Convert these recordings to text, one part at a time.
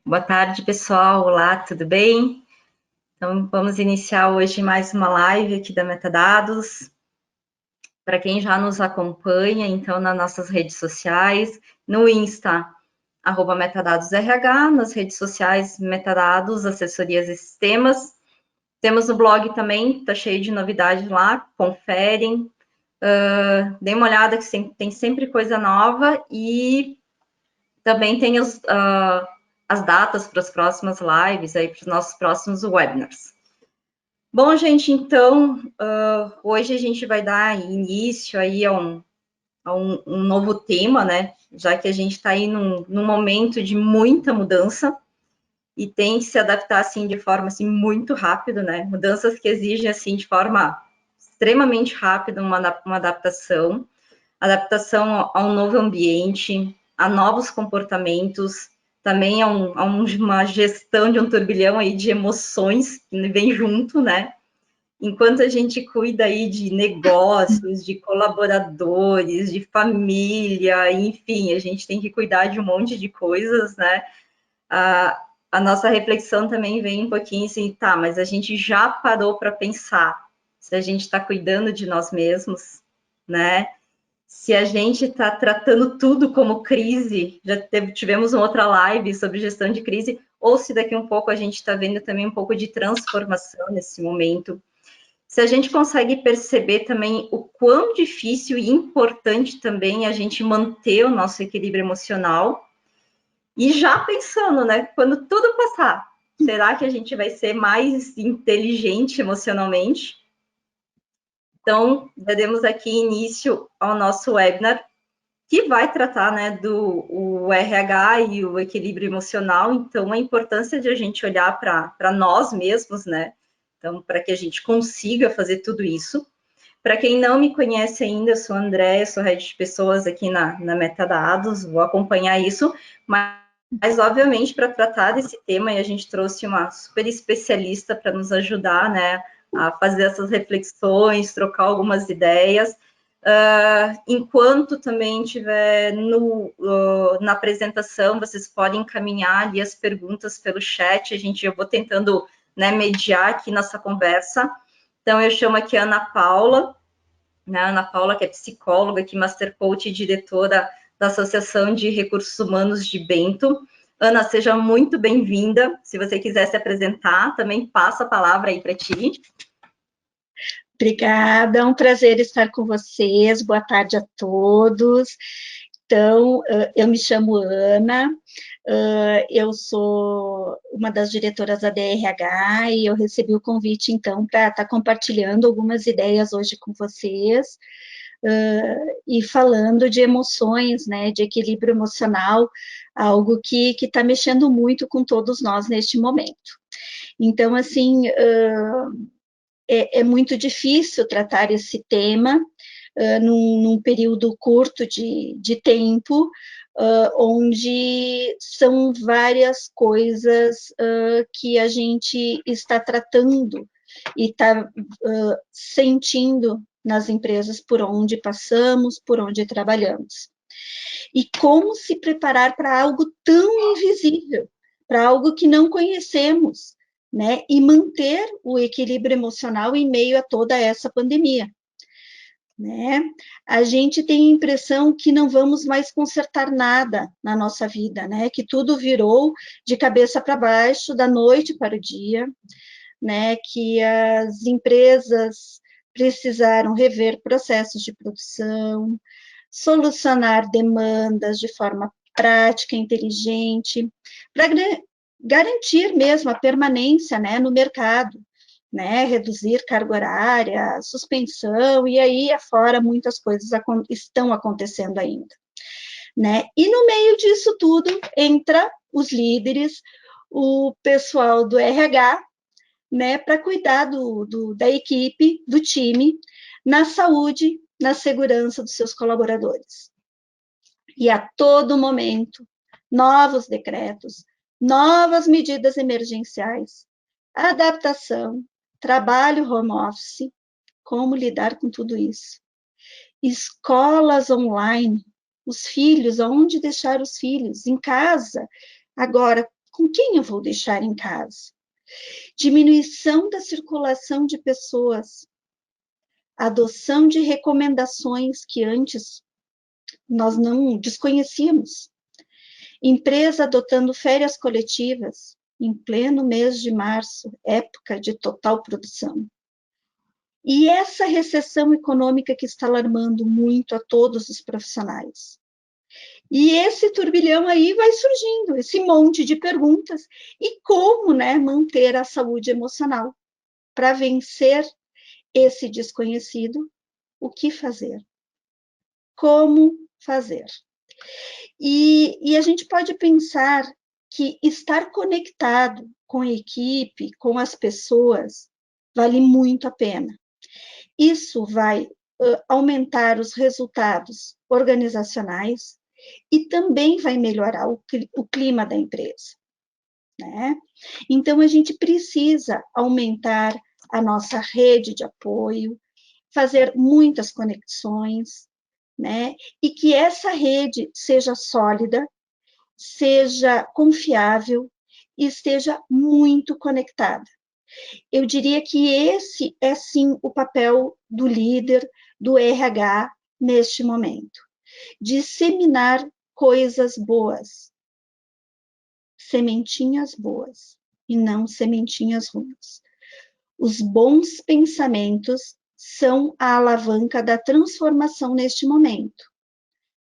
Boa tarde, pessoal. Olá, tudo bem? Então, vamos iniciar hoje mais uma live aqui da Metadados. Para quem já nos acompanha, então, nas nossas redes sociais, no Insta, @metadadosrh, nas redes sociais, Metadados, Assessorias e Sistemas. Temos o blog também, tá cheio de novidades lá, conferem. Dê uma olhada que tem sempre coisa nova e também tem as datas para as próximas lives, aí para os nossos próximos webinars. Bom, gente, então, hoje a gente vai dar início aí a um novo tema, né? Já que a gente está aí num momento de muita mudança e tem que se adaptar, assim, de forma, assim, muito rápido, né? Mudanças que exigem, assim, de forma extremamente rápida uma adaptação a um novo ambiente, a novos comportamentos, também a uma gestão de um turbilhão aí de emoções que vem junto, né? Enquanto a gente cuida aí de negócios, de colaboradores, de família, enfim, a gente tem que cuidar de um monte de coisas, né? A nossa reflexão também vem um pouquinho assim, tá, mas a gente já parou para pensar se a gente está cuidando de nós mesmos, né? Se a gente está tratando tudo como crise, tivemos uma outra live sobre gestão de crise, ou se daqui um pouco a gente está vendo também um pouco de transformação nesse momento. Se a gente consegue perceber também o quão difícil e importante também a gente manter o nosso equilíbrio emocional, e já pensando, né, quando tudo passar, será que a gente vai ser mais inteligente emocionalmente? Então, daremos aqui início ao nosso webinar, que vai tratar, né, do RH e o equilíbrio emocional. Então, a importância de a gente olhar para nós mesmos, né? Então, para que a gente consiga fazer tudo isso. Para quem não me conhece ainda, eu sou a Andréia, sou head de pessoas aqui na Metadados, vou acompanhar isso, mas obviamente, para tratar desse tema, a gente trouxe uma super especialista para nos ajudar, né, a fazer essas reflexões, trocar algumas ideias. Enquanto também estiver na apresentação, vocês podem encaminhar ali as perguntas pelo chat, eu vou tentando, né, mediar aqui nossa conversa. Então, eu chamo aqui a Ana Paula, né, Ana Paula, que é psicóloga, aqui, Master Coach e diretora da Associação de Recursos Humanos de Bento. Ana, seja muito bem-vinda. Se você quiser se apresentar, também passo a palavra aí para ti. Obrigada, é um prazer estar com vocês. Boa tarde a todos. Então, eu me chamo Ana, eu sou uma das diretoras da DRH e eu recebi o convite, então, para estar compartilhando algumas ideias hoje com vocês e falando de emoções, né, de equilíbrio emocional, algo que está mexendo muito com todos nós neste momento. Então, assim, é muito difícil tratar esse tema num período curto de tempo, onde são várias coisas que a gente está tratando e está sentindo nas empresas por onde passamos, por onde trabalhamos. E como se preparar para algo tão invisível, para algo que não conhecemos, né? E manter o equilíbrio emocional em meio a toda essa pandemia. Né? A gente tem a impressão que não vamos mais consertar nada na nossa vida, né? Que tudo virou de cabeça para baixo, da noite para o dia, né? Que as empresas precisaram rever processos de produção, solucionar demandas de forma prática, inteligente, para garantir mesmo a permanência, né, no mercado, né, reduzir carga horária, suspensão, e aí afora muitas coisas estão acontecendo ainda. Né? E no meio disso tudo entra os líderes, o pessoal do RH, né, para cuidar da equipe, do time, na saúde, na segurança dos seus colaboradores. E a todo momento, novos decretos, novas medidas emergenciais, adaptação, trabalho home office, como lidar com tudo isso. Escolas online, os filhos, aonde deixar os filhos? Em casa, agora, Com quem eu vou deixar em casa? Diminuição da circulação de pessoas, adoção de recomendações que antes nós não desconhecíamos, empresa adotando férias coletivas em pleno mês de março, época de total produção. E essa recessão econômica que está alarmando muito a todos os profissionais. E esse turbilhão aí vai surgindo, esse monte de perguntas. E como, né, manter a saúde emocional? Para vencer esse desconhecido, o que fazer? Como fazer? E a gente pode pensar que estar conectado com a equipe, com as pessoas, vale muito a pena. Isso vai aumentar os resultados organizacionais e também vai melhorar o clima da empresa, né? Então, a gente precisa aumentar a nossa rede de apoio, fazer muitas conexões, né? E que essa rede seja sólida, seja confiável e esteja muito conectada. Eu diria que esse é, sim, o papel do líder, do RH, neste momento. Disseminar coisas boas, sementinhas boas, e não sementinhas ruins. Os bons pensamentos são a alavanca da transformação neste momento.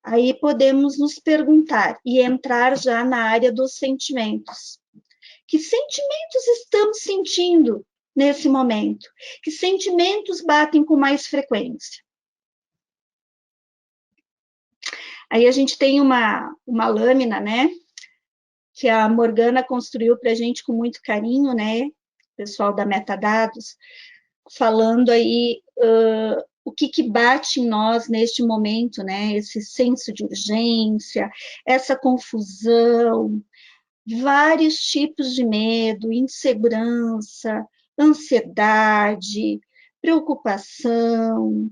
Aí podemos nos perguntar e entrar já na área dos sentimentos. Que sentimentos estamos sentindo nesse momento? Que sentimentos batem com mais frequência? Aí a gente tem uma lâmina, né, que a Morgana construiu para a gente com muito carinho, né, pessoal da Metadados, falando aí o que bate em nós neste momento, né, esse senso de urgência, essa confusão, vários tipos de medo, insegurança, ansiedade, preocupação,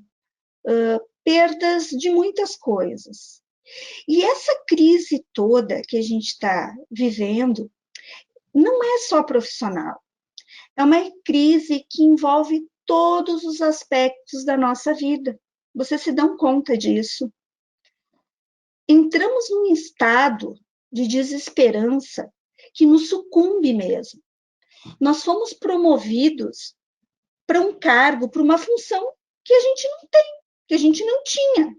perdas de muitas coisas. E essa crise toda que a gente está vivendo não é só profissional, é uma crise que envolve todos os aspectos da nossa vida. Vocês se dão conta disso? Entramos num estado de desesperança que nos sucumbe mesmo. Nós fomos promovidos para um cargo, para uma função que a gente não tem, que a gente não tinha.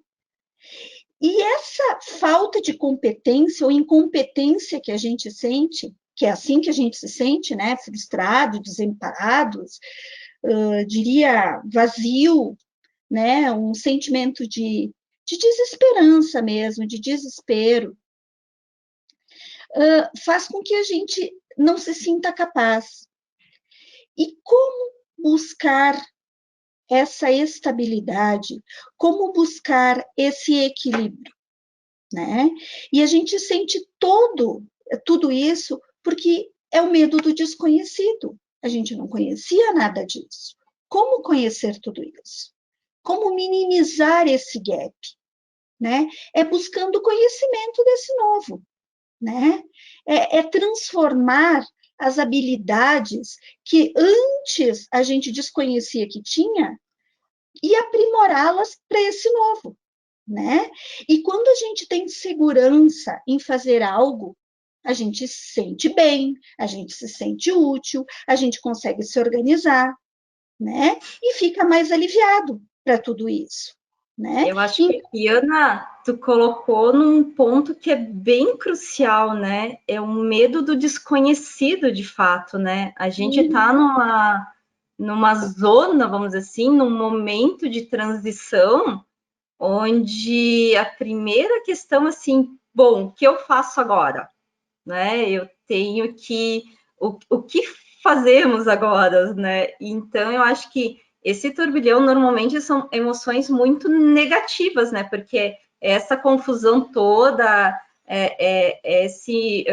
E essa falta de competência ou incompetência que a gente sente, que é assim que a gente se sente, né? Frustrado, desamparado, diria vazio, né? Um sentimento de desesperança mesmo, de desespero, faz com que a gente não se sinta capaz. E como buscar essa estabilidade, como buscar esse equilíbrio, né? E a gente sente tudo isso porque é o medo do desconhecido. A gente não conhecia nada disso. Como conhecer tudo isso? Como minimizar esse gap, né? É buscando conhecimento desse novo, né? É transformar as habilidades que antes a gente desconhecia que tinha e aprimorá-las para esse novo, né? E quando a gente tem segurança em fazer algo, a gente se sente bem, a gente se sente útil, a gente consegue se organizar, né? E fica mais aliviado para tudo isso, né? Eu acho que, Ana, tu colocou num ponto que é bem crucial, né? É o medo do desconhecido, de fato, né? A gente está numa zona, vamos dizer assim, num momento de transição, onde a primeira questão, assim, bom, o que eu faço agora? Né? Eu tenho que... O que fazemos agora, né? Então, eu acho que esse turbilhão normalmente são emoções muito negativas, né? Porque essa confusão toda, esse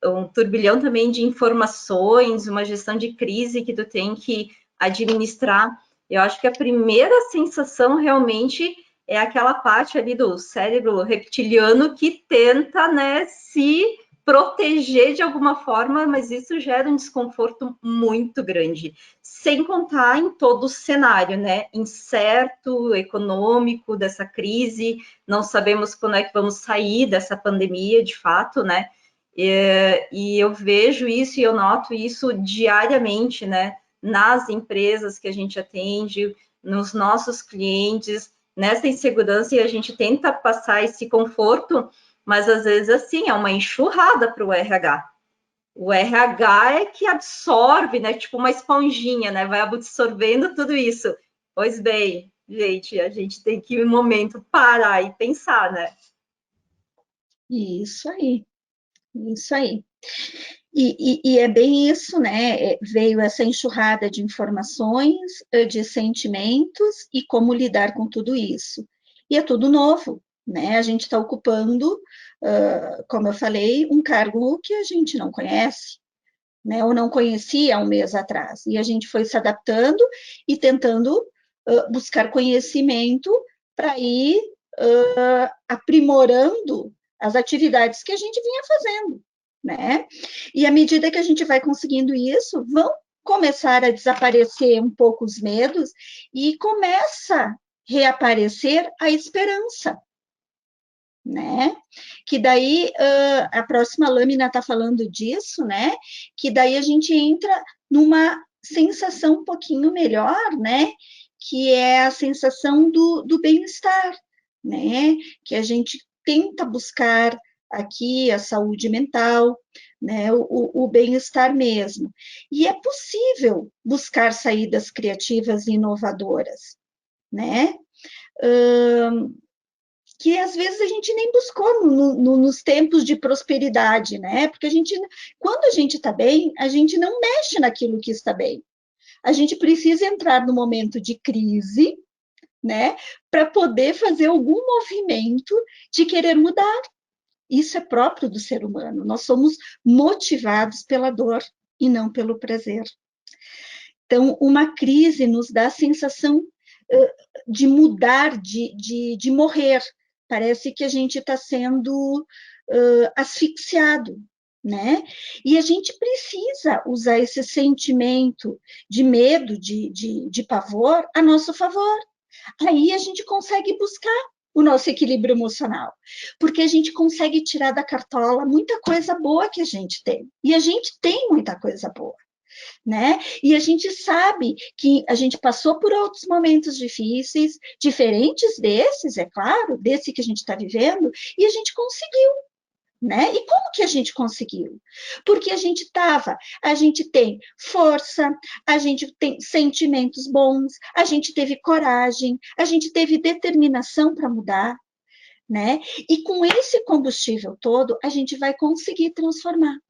um turbilhão também de informações, uma gestão de crise que tu tem que administrar. Eu acho que a primeira sensação realmente é aquela parte ali do cérebro reptiliano que tenta, né, se proteger de alguma forma, mas isso gera um desconforto muito grande, sem contar em todo o cenário, né? Incerto, econômico dessa crise, não sabemos quando é que vamos sair dessa pandemia, de fato, né? E eu vejo isso e eu noto isso diariamente, né? Nas empresas que a gente atende, nos nossos clientes, nessa insegurança, e a gente tenta passar esse conforto, mas às vezes assim é uma enxurrada para o RH. O RH é que absorve, né? Tipo uma esponjinha, né? Vai absorvendo tudo isso. Pois bem, gente, a gente tem que, um momento, parar e pensar, né? Isso aí, isso aí. E é bem isso, né? Veio essa enxurrada de informações, de sentimentos e como lidar com tudo isso. E é tudo novo, né? A gente está ocupando, como eu falei, um cargo que a gente não conhece, né? Ou não conhecia há um mês atrás. E a gente foi se adaptando e tentando buscar conhecimento para ir aprimorando as atividades que a gente vinha fazendo, né? E à medida que a gente vai conseguindo isso, vão começar a desaparecer um pouco os medos e começa a reaparecer a esperança, né? Que daí a próxima lâmina está falando disso, né? Que daí a gente entra numa sensação um pouquinho melhor, né? Que é a sensação do bem-estar, né? Que a gente tenta buscar aqui a saúde mental, né? O bem-estar mesmo. E é possível buscar saídas criativas e inovadoras, né? Que às vezes a gente nem buscou nos tempos de prosperidade, né? Porque a gente, quando a gente está bem, a gente não mexe naquilo que está bem. A gente precisa entrar no momento de crise, né? Para poder fazer algum movimento de querer mudar. Isso é próprio do ser humano. Nós somos motivados pela dor e não pelo prazer. Então, uma crise nos dá a sensação de mudar, de morrer. Parece que a gente está sendo asfixiado, né? E a gente precisa usar esse sentimento de medo, de pavor, a nosso favor. Aí a gente consegue buscar o nosso equilíbrio emocional, porque a gente consegue tirar da cartola muita coisa boa que a gente tem. E a gente tem muita coisa boa, né? E a gente sabe que a gente passou por outros momentos difíceis, diferentes desses, é claro, desse que a gente está vivendo, e a gente conseguiu. Né? E como que a gente conseguiu? Porque a gente tem força, a gente tem sentimentos bons, a gente teve coragem, a gente teve determinação para mudar, né? E com esse combustível todo, a gente vai conseguir transformar.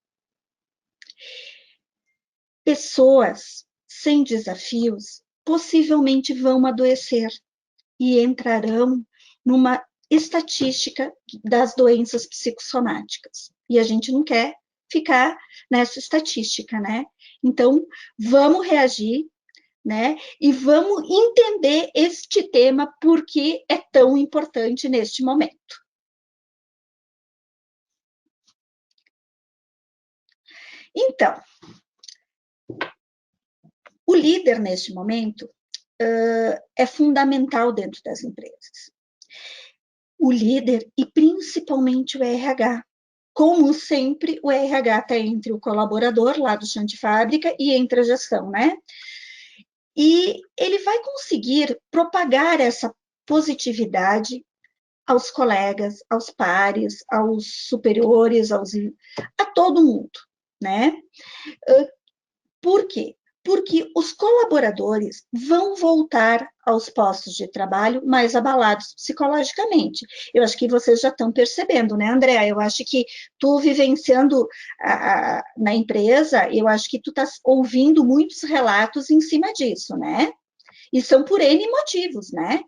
Pessoas sem desafios possivelmente vão adoecer e entrarão numa estatística das doenças psicossomáticas. E a gente não quer ficar nessa estatística, né? Então, vamos reagir, né? E vamos entender este tema porque é tão importante neste momento. Então, o líder neste momento é fundamental dentro das empresas. O líder e principalmente o RH. Como sempre, o RH está entre o colaborador lá do chão de fábrica e entre a gestão, né? E ele vai conseguir propagar essa positividade aos colegas, aos pares, aos superiores, a todo mundo, né? Por quê? Porque os colaboradores vão voltar aos postos de trabalho mais abalados psicologicamente. Eu acho que vocês já estão percebendo, né, Andréa? Eu acho que tu vivenciando na empresa, eu acho que tu está ouvindo muitos relatos em cima disso, né? E são por N motivos, né?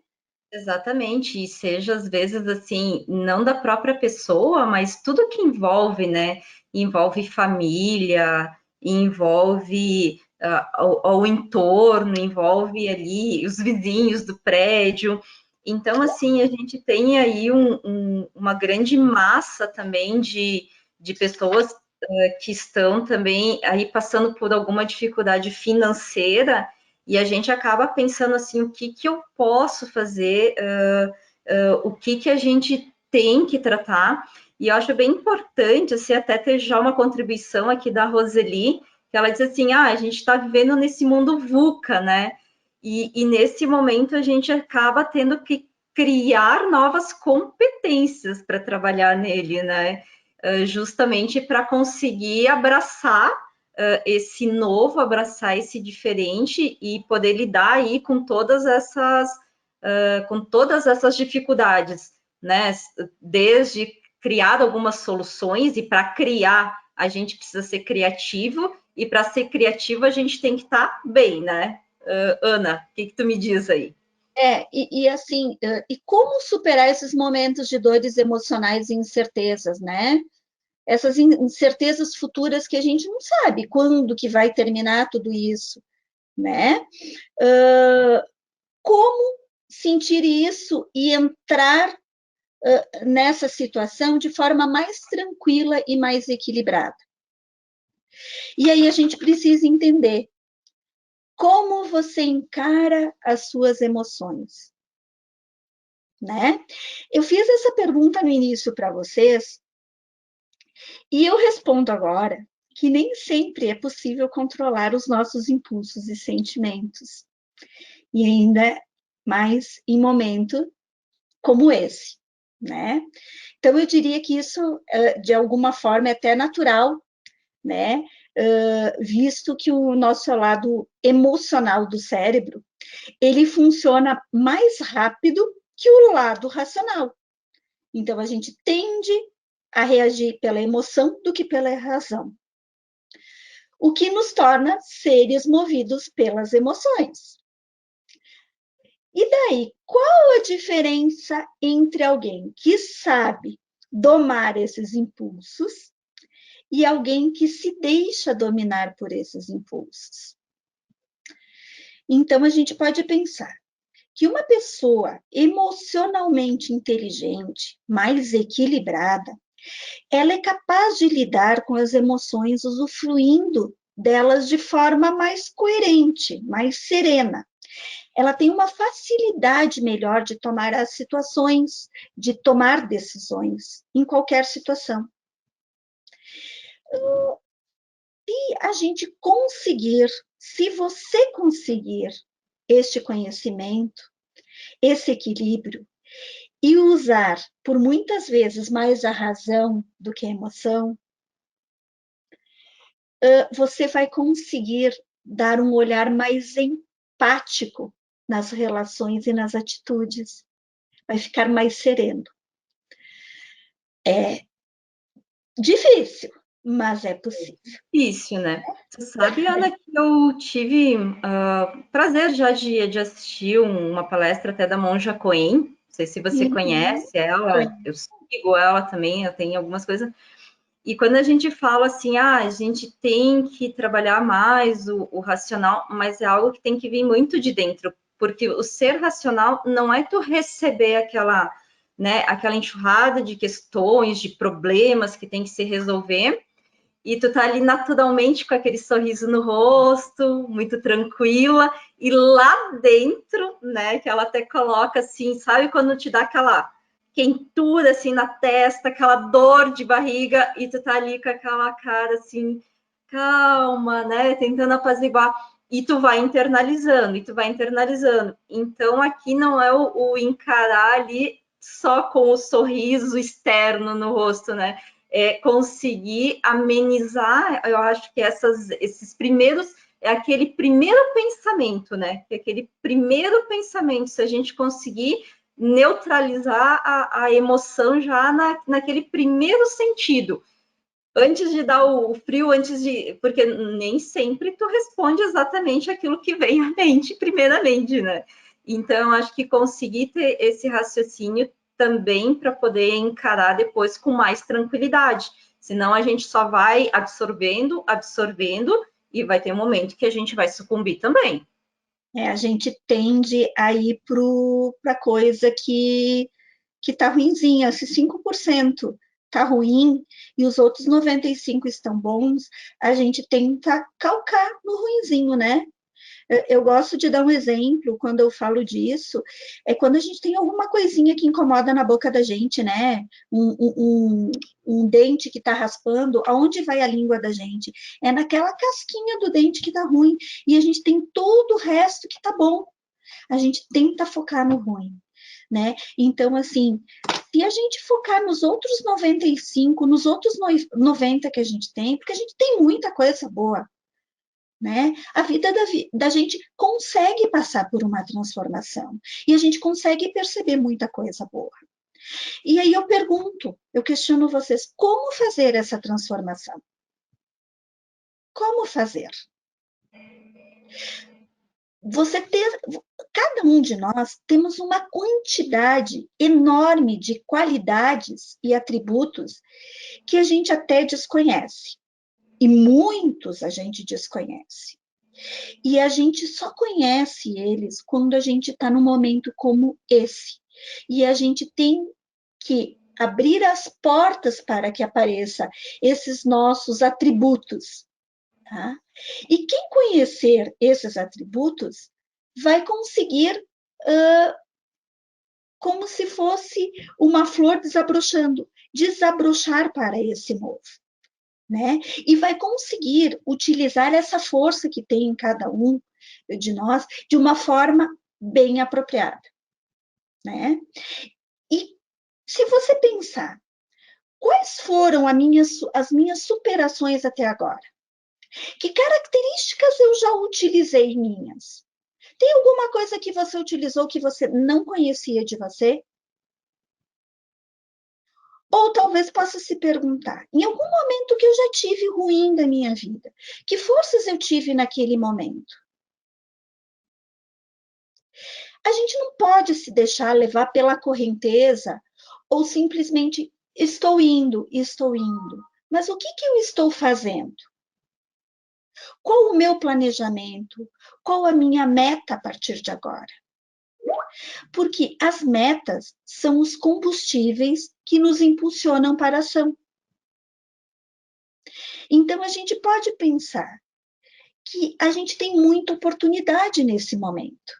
Exatamente, e seja às vezes assim, não da própria pessoa, mas tudo que envolve, né? Envolve família, envolve o entorno, envolve ali os vizinhos do prédio. Então, assim, a gente tem aí uma grande massa também de pessoas que estão também aí passando por alguma dificuldade financeira, e a gente acaba pensando assim, o que eu posso fazer, o que a gente tem que tratar, e eu acho bem importante, assim, até ter já uma contribuição aqui da Roseli, que ela diz assim, a gente está vivendo nesse mundo VUCA, né? E nesse momento a gente acaba tendo que criar novas competências para trabalhar nele, né? Justamente para conseguir abraçar esse novo, abraçar esse diferente e poder lidar aí com todas essas dificuldades, né? Desde criar algumas soluções, e para criar a gente precisa ser criativo, e para ser criativo a gente tem que estar bem, né? Ana, o que tu me diz aí? Assim, e como superar esses momentos de dores emocionais e incertezas, né? Essas incertezas futuras que a gente não sabe quando que vai terminar tudo isso, né? Como sentir isso e entrar nessa situação de forma mais tranquila e mais equilibrada? E aí a gente precisa entender como você encara as suas emoções, né? Eu fiz essa pergunta no início para vocês e eu respondo agora que nem sempre é possível controlar os nossos impulsos e sentimentos, e ainda mais em momento como esse, né? Então eu diria que isso, de alguma forma, é até natural, né? Visto que o nosso lado emocional do cérebro, ele funciona mais rápido que o lado racional. Então a gente tende a reagir pela emoção do que pela razão, o que nos torna seres movidos pelas emoções. E daí, qual a diferença entre alguém que sabe domar esses impulsos e alguém que se deixa dominar por esses impulsos? Então, a gente pode pensar que uma pessoa emocionalmente inteligente, mais equilibrada, ela é capaz de lidar com as emoções usufruindo delas de forma mais coerente, mais serena. Ela tem uma facilidade melhor de tomar as situações, de tomar decisões em qualquer situação. E a gente conseguir, se você conseguir este conhecimento, esse equilíbrio, e usar por muitas vezes mais a razão do que a emoção, você vai conseguir dar um olhar mais empático nas relações e nas atitudes, vai ficar mais sereno. É difícil, mas é possível. Difícil, né? Tu sabe, Ana, que eu tive prazer já de assistir uma palestra até da Monja Coen. Não sei se você conhece ela, eu sigo ela também, eu tenho algumas coisas. E quando a gente fala assim, a gente tem que trabalhar mais o racional, mas é algo que tem que vir muito de dentro, porque o ser racional não é tu receber aquela, né, aquela enxurrada de questões, de problemas que tem que se resolver, e tu tá ali naturalmente com aquele sorriso no rosto, muito tranquila, e lá dentro, né, que ela até coloca assim, sabe quando te dá aquela quentura assim na testa, aquela dor de barriga, e tu tá ali com aquela cara assim, calma, né, tentando apaziguar, e tu vai internalizando, e tu vai internalizando. Então aqui não é o encarar ali só com o sorriso externo no rosto, né? Conseguir amenizar, eu acho que esses primeiros, é aquele primeiro pensamento, né? Que aquele primeiro pensamento, se a gente conseguir neutralizar a emoção já naquele primeiro sentido, antes de dar o frio, porque nem sempre tu responde exatamente aquilo que vem à mente, primeiramente, né? Então, acho que conseguir ter esse raciocínio também para poder encarar depois com mais tranquilidade. Senão a gente só vai absorvendo, absorvendo, e vai ter um momento que a gente vai sucumbir também. A gente tende a ir para a coisa que está ruimzinha, se 5% está ruim e os outros 95 estão bons, a gente tenta calcar no ruinzinho, né? Eu gosto de dar um exemplo quando eu falo disso, é quando a gente tem alguma coisinha que incomoda na boca da gente, né? Um dente que está raspando, aonde vai a língua da gente? É naquela casquinha do dente que está ruim, e a gente tem todo o resto que está bom. A gente tenta focar no ruim, né? Então, assim, se a gente focar nos outros 95, nos outros 90 que a gente tem, porque a gente tem muita coisa boa, né? A vida da gente consegue passar por uma transformação e a gente consegue perceber muita coisa boa. E aí eu pergunto, eu questiono vocês, como fazer essa transformação? Como fazer? Cada um de nós temos uma quantidade enorme de qualidades e atributos que a gente até desconhece. E muitos a gente desconhece. E a gente só conhece eles quando a gente está num momento como esse. E a gente tem que abrir as portas para que apareça esses nossos atributos. Tá? E quem conhecer esses atributos vai conseguir, como se fosse uma flor desabrochando, desabrochar para esse novo. Né? E vai conseguir utilizar essa força que tem em cada um de nós de uma forma bem apropriada, né? E se você pensar, quais foram as minhas superações até agora? Que características eu já utilizei minhas? Tem alguma coisa que você utilizou que você não conhecia de você? Ou talvez possa se perguntar, em algum momento que eu já tive ruim da minha vida, que forças eu tive naquele momento? A gente não pode se deixar levar pela correnteza ou simplesmente estou indo, estou indo. Mas o que eu estou fazendo? Qual o meu planejamento? Qual a minha meta a partir de agora? Porque as metas são os combustíveis que nos impulsionam para a ação. Então, a gente pode pensar que a gente tem muita oportunidade nesse momento.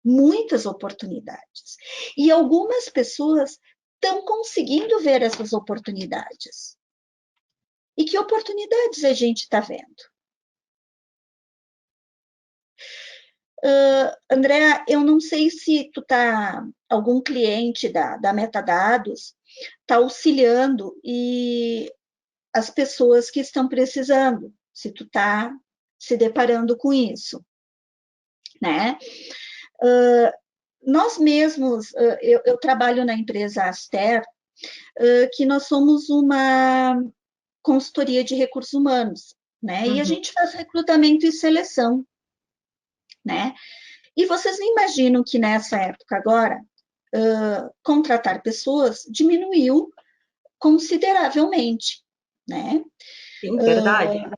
Muitas oportunidades. E algumas pessoas estão conseguindo ver essas oportunidades. E que oportunidades a gente está vendo? Andréa, eu não sei se algum cliente da Metadados está auxiliando e as pessoas que estão precisando, se tu está se deparando com isso, né? Nós mesmos, eu trabalho na empresa Aster, que nós somos uma consultoria de recursos humanos, né? E a gente faz recrutamento e seleção, né? E vocês não imaginam que nessa época agora, contratar pessoas diminuiu consideravelmente, né? Sim, verdade.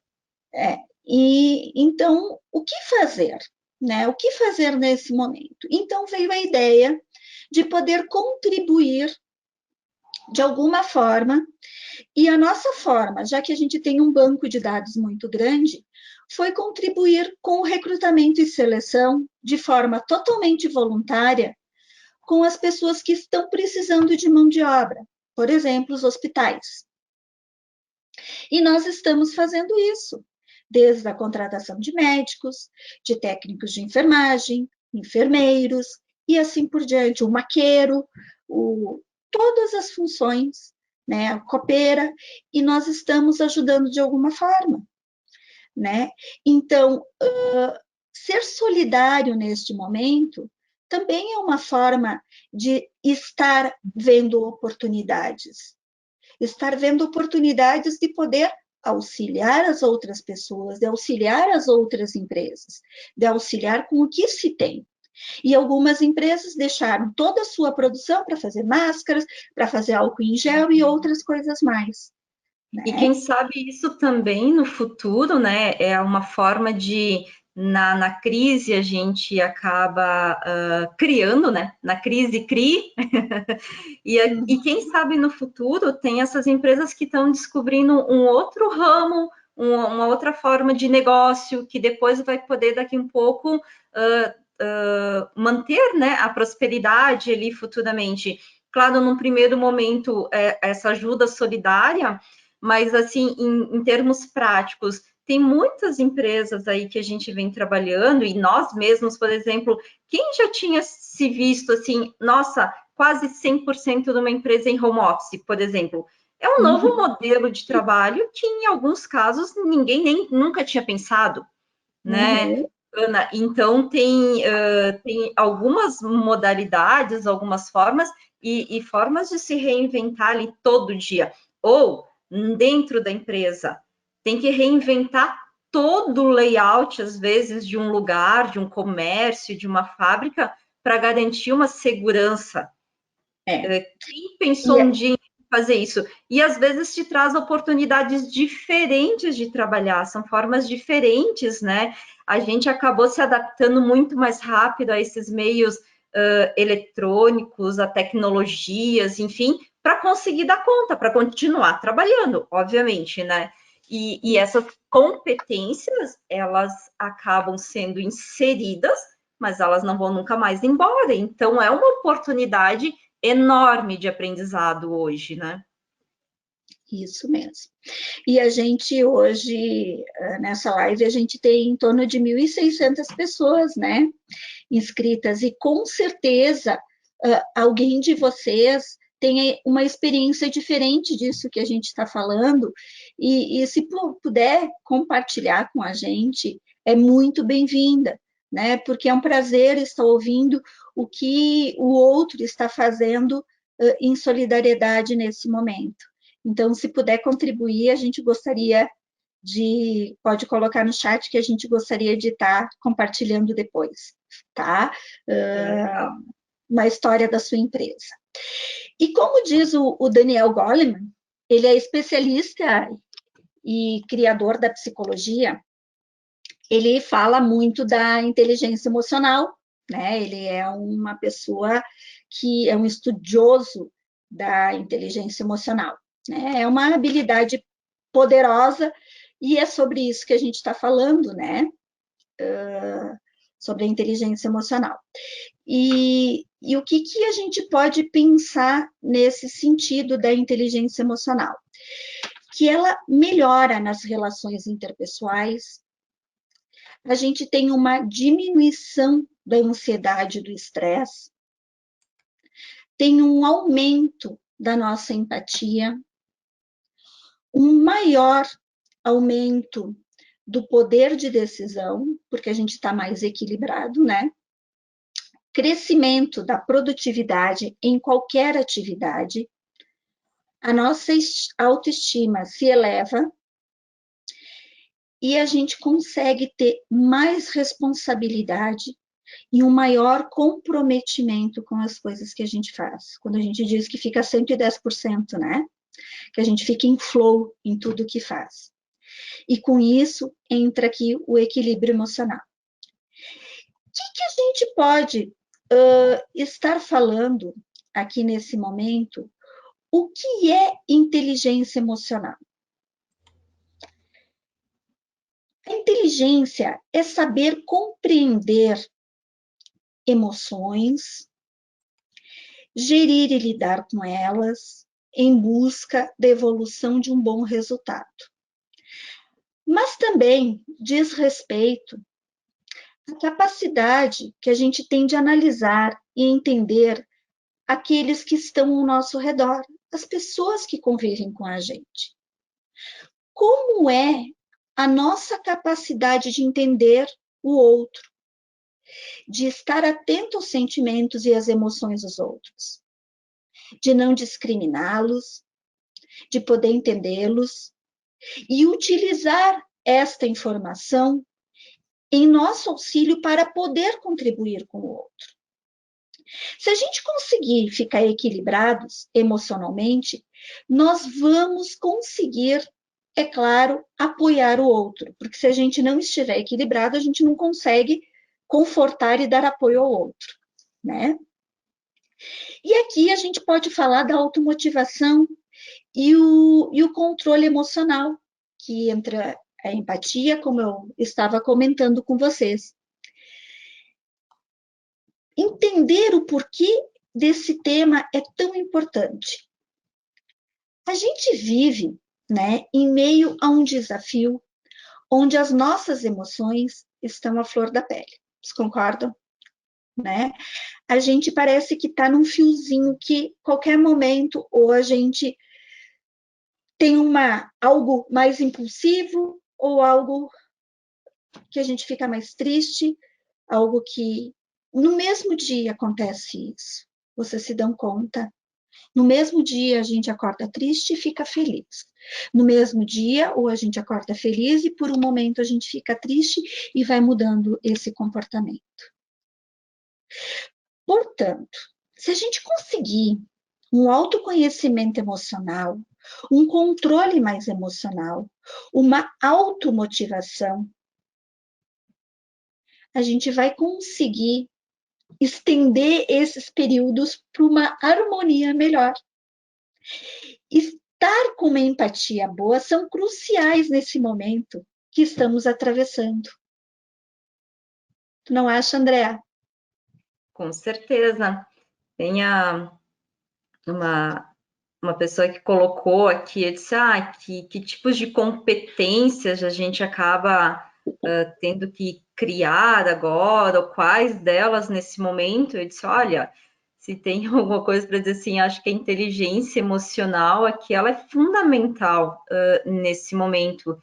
E então, o que fazer? Né? O que fazer nesse momento? Então veio a ideia de poder contribuir de alguma forma, e a nossa forma, já que a gente tem um banco de dados muito grande, foi contribuir com o recrutamento e seleção de forma totalmente voluntária com as pessoas que estão precisando de mão de obra, por exemplo, os hospitais. E nós estamos fazendo isso, desde a contratação de médicos, de técnicos de enfermagem, enfermeiros e assim por diante, o maqueiro, todas as funções, né, a copeira, e nós estamos ajudando de alguma forma, né? Então, ser solidário neste momento também é uma forma de estar vendo oportunidades, de poder auxiliar as outras pessoas, de auxiliar as outras empresas, de auxiliar com o que se tem. E algumas empresas deixaram toda a sua produção para fazer máscaras, para fazer álcool em gel e outras coisas mais. Né? E quem sabe isso também no futuro, né, é uma forma de na crise a gente acaba criando, né? Na crise, crie. E quem sabe no futuro tem essas empresas que estão descobrindo um outro ramo, uma outra forma de negócio, que depois vai poder, daqui um pouco, manter, né, a prosperidade ali futuramente. Claro, num primeiro momento, essa ajuda solidária, mas, assim, em termos práticos, tem muitas empresas aí que a gente vem trabalhando, e nós mesmos, por exemplo, quem já tinha se visto assim, nossa, quase 100% de uma empresa em home office, por exemplo, é um novo modelo de trabalho que, em alguns casos, ninguém nem nunca tinha pensado, né, Ana? Então, tem algumas modalidades, algumas formas, e formas de se reinventar ali todo dia. Ou, dentro da empresa, tem que reinventar todo o layout, às vezes, de um lugar, de um comércio, de uma fábrica, para garantir uma segurança. Quem pensou um dia em fazer isso? E às vezes te traz oportunidades diferentes de trabalhar, são formas diferentes, né? A gente acabou se adaptando muito mais rápido a esses meios eletrônicos, a tecnologias, enfim, para conseguir dar conta, para continuar trabalhando, obviamente, né? E essas competências, elas acabam sendo inseridas, mas elas não vão nunca mais embora. Então, é uma oportunidade enorme de aprendizado hoje, né? Isso mesmo. E a gente hoje, nessa live, a gente tem em torno de 1.600 pessoas, né, inscritas, e com certeza alguém de vocês tem uma experiência diferente disso que a gente está falando, e se puder compartilhar com a gente, é muito bem-vinda, né, porque é um prazer estar ouvindo o que o outro está fazendo em solidariedade nesse momento. Então, se puder contribuir, a gente gostaria pode colocar no chat que a gente gostaria de estar compartilhando depois, tá? Uma história da sua empresa. E como diz o Daniel Goleman, ele é especialista e criador da psicologia, ele fala muito da inteligência emocional, né? Ele é uma pessoa que é um estudioso da inteligência emocional, né? É uma habilidade poderosa, e é sobre isso que a gente está falando, né? Sobre a inteligência emocional. E o que a gente pode pensar nesse sentido da inteligência emocional? Que ela melhora nas relações interpessoais, a gente tem uma diminuição da ansiedade e do estresse, tem um aumento da nossa empatia, um maior aumento do poder de decisão, porque a gente está mais equilibrado, né? Crescimento da produtividade em qualquer atividade, a nossa autoestima se eleva e a gente consegue ter mais responsabilidade e um maior comprometimento com as coisas que a gente faz. Quando a gente diz que fica 110%, né? Que a gente fica em flow em tudo que faz. E com isso entra aqui o equilíbrio emocional. O que a gente pode estar falando aqui nesse momento? O que é inteligência emocional? A inteligência é saber compreender emoções, gerir e lidar com elas, em busca da evolução de um bom resultado. Mas também diz respeito à capacidade que a gente tem de analisar e entender aqueles que estão ao nosso redor, as pessoas que convivem com a gente. Como é a nossa capacidade de entender o outro, de estar atento aos sentimentos e às emoções dos outros, de não discriminá-los, de poder entendê-los e utilizar esta informação em nosso auxílio para poder contribuir com o outro. Se a gente conseguir ficar equilibrados emocionalmente, nós vamos conseguir é claro, apoiar o outro, porque se a gente não estiver equilibrado, a gente não consegue confortar e dar apoio ao outro, né? E aqui a gente pode falar da automotivação e o controle emocional, que entra a empatia, como eu estava comentando com vocês. Entender o porquê desse tema é tão importante. A gente vive, né, em meio a um desafio onde as nossas emoções estão à flor da pele. Vocês concordam? Né? A gente parece que está num fiozinho que qualquer momento ou a gente tem algo mais impulsivo ou algo que a gente fica mais triste, algo que no mesmo dia acontece isso. Vocês se dão conta? No mesmo dia a gente acorda triste e fica feliz. No mesmo dia, ou a gente acorda feliz e por um momento a gente fica triste e vai mudando esse comportamento. Portanto, se a gente conseguir um autoconhecimento emocional, um controle mais emocional, uma automotivação, a gente vai conseguir estender esses períodos para uma harmonia melhor. Estar com uma empatia boa são cruciais nesse momento que estamos atravessando. Tu não acha, Andréa? Com certeza. Tem uma pessoa que colocou aqui, disse, que tipos de competências a gente acaba tendo que criar agora, ou quais delas nesse momento? Eu disse, olha, se tem alguma coisa para dizer assim, acho que a inteligência emocional aqui, ela é fundamental nesse momento,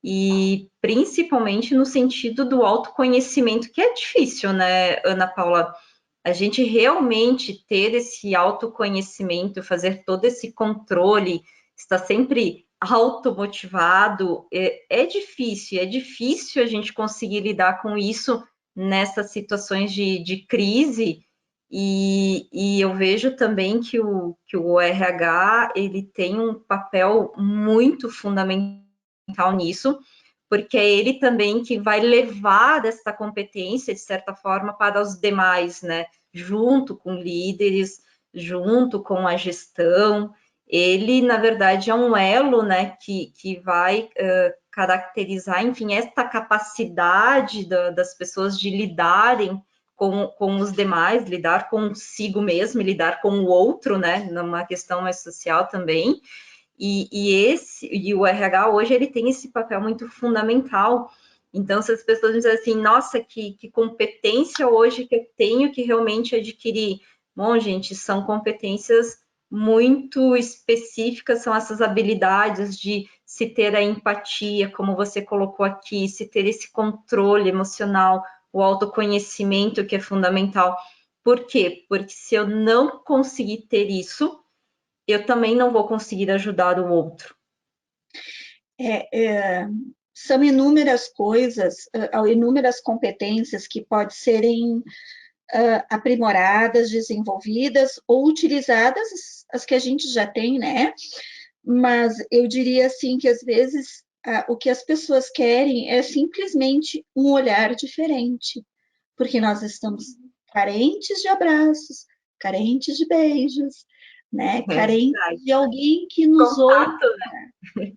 e principalmente no sentido do autoconhecimento, que é difícil, né, Ana Paula? A gente realmente ter esse autoconhecimento, fazer todo esse controle, estar sempre automotivado, é difícil a gente conseguir lidar com isso nessas situações de crise, e eu vejo também que o RH ele tem um papel muito fundamental nisso, porque é ele também que vai levar essa competência, de certa forma, para os demais, né? Junto com líderes, junto com a gestão. Ele, na verdade, é um elo, né, que vai caracterizar, enfim, essa capacidade das pessoas de lidarem com os demais, lidar consigo mesmo, lidar com o outro, né, numa questão mais social também. E o RH hoje ele tem esse papel muito fundamental. Então, se as pessoas dizem assim, nossa, que competência hoje que eu tenho que realmente adquirir? Bom, gente, são competências muito específicas, são essas habilidades de se ter a empatia, como você colocou aqui, se ter esse controle emocional, o autoconhecimento que é fundamental. Por quê? Porque se eu não conseguir ter isso, eu também não vou conseguir ajudar o outro. São inúmeras coisas, inúmeras competências que podem serem aprimoradas, desenvolvidas ou utilizadas, as que a gente já tem, né? Mas eu diria assim que às vezes o que as pessoas querem é simplesmente um olhar diferente, porque nós estamos carentes de abraços, carentes de beijos, né? Carentes de alguém que nos ouve, contato, né?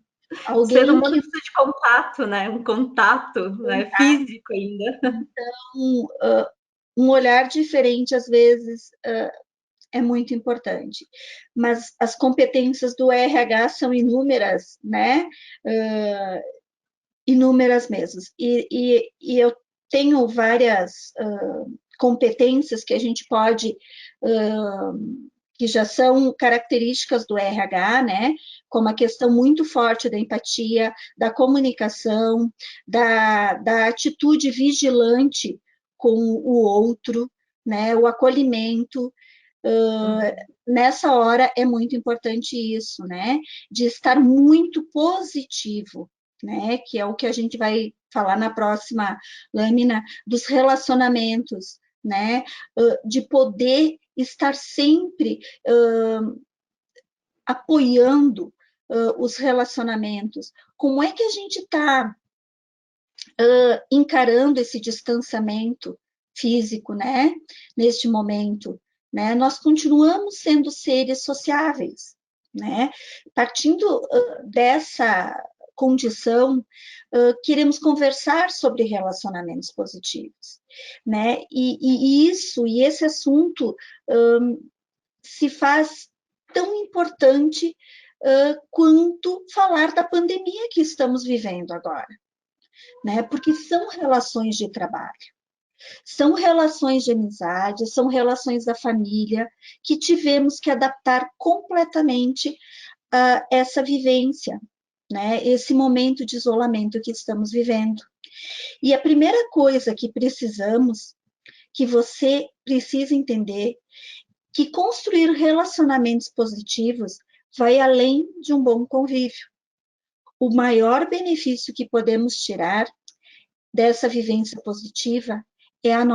O ser alguém humano que precisa de contato, né? Um contato, né? Físico ainda. então um olhar diferente às vezes é muito importante. Mas as competências do RH são inúmeras, né? Inúmeras mesmo. E eu tenho várias competências que a gente pode, que já são características do RH, né? Como a questão muito forte da empatia, da comunicação, da atitude vigilante com o outro, né? O acolhimento. Nessa hora é muito importante isso, né? De estar muito positivo, né? Que é o que a gente vai falar na próxima lâmina dos relacionamentos, né? De poder estar sempre apoiando, os relacionamentos, como é que a gente está encarando esse distanciamento físico, né, neste momento, né? Nós continuamos sendo seres sociáveis, né? Partindo dessa condição, queremos conversar sobre relacionamentos positivos, né? E esse assunto se faz tão importante quanto falar da pandemia que estamos vivendo agora, né? Porque são relações de trabalho, são relações de amizade, são relações da família que tivemos que adaptar completamente a essa vivência, né? Esse momento de isolamento que estamos vivendo. E a primeira coisa que precisamos, que você precisa entender, que construir relacionamentos positivos vai além de um bom convívio. O maior benefício que podemos tirar dessa vivência positiva é a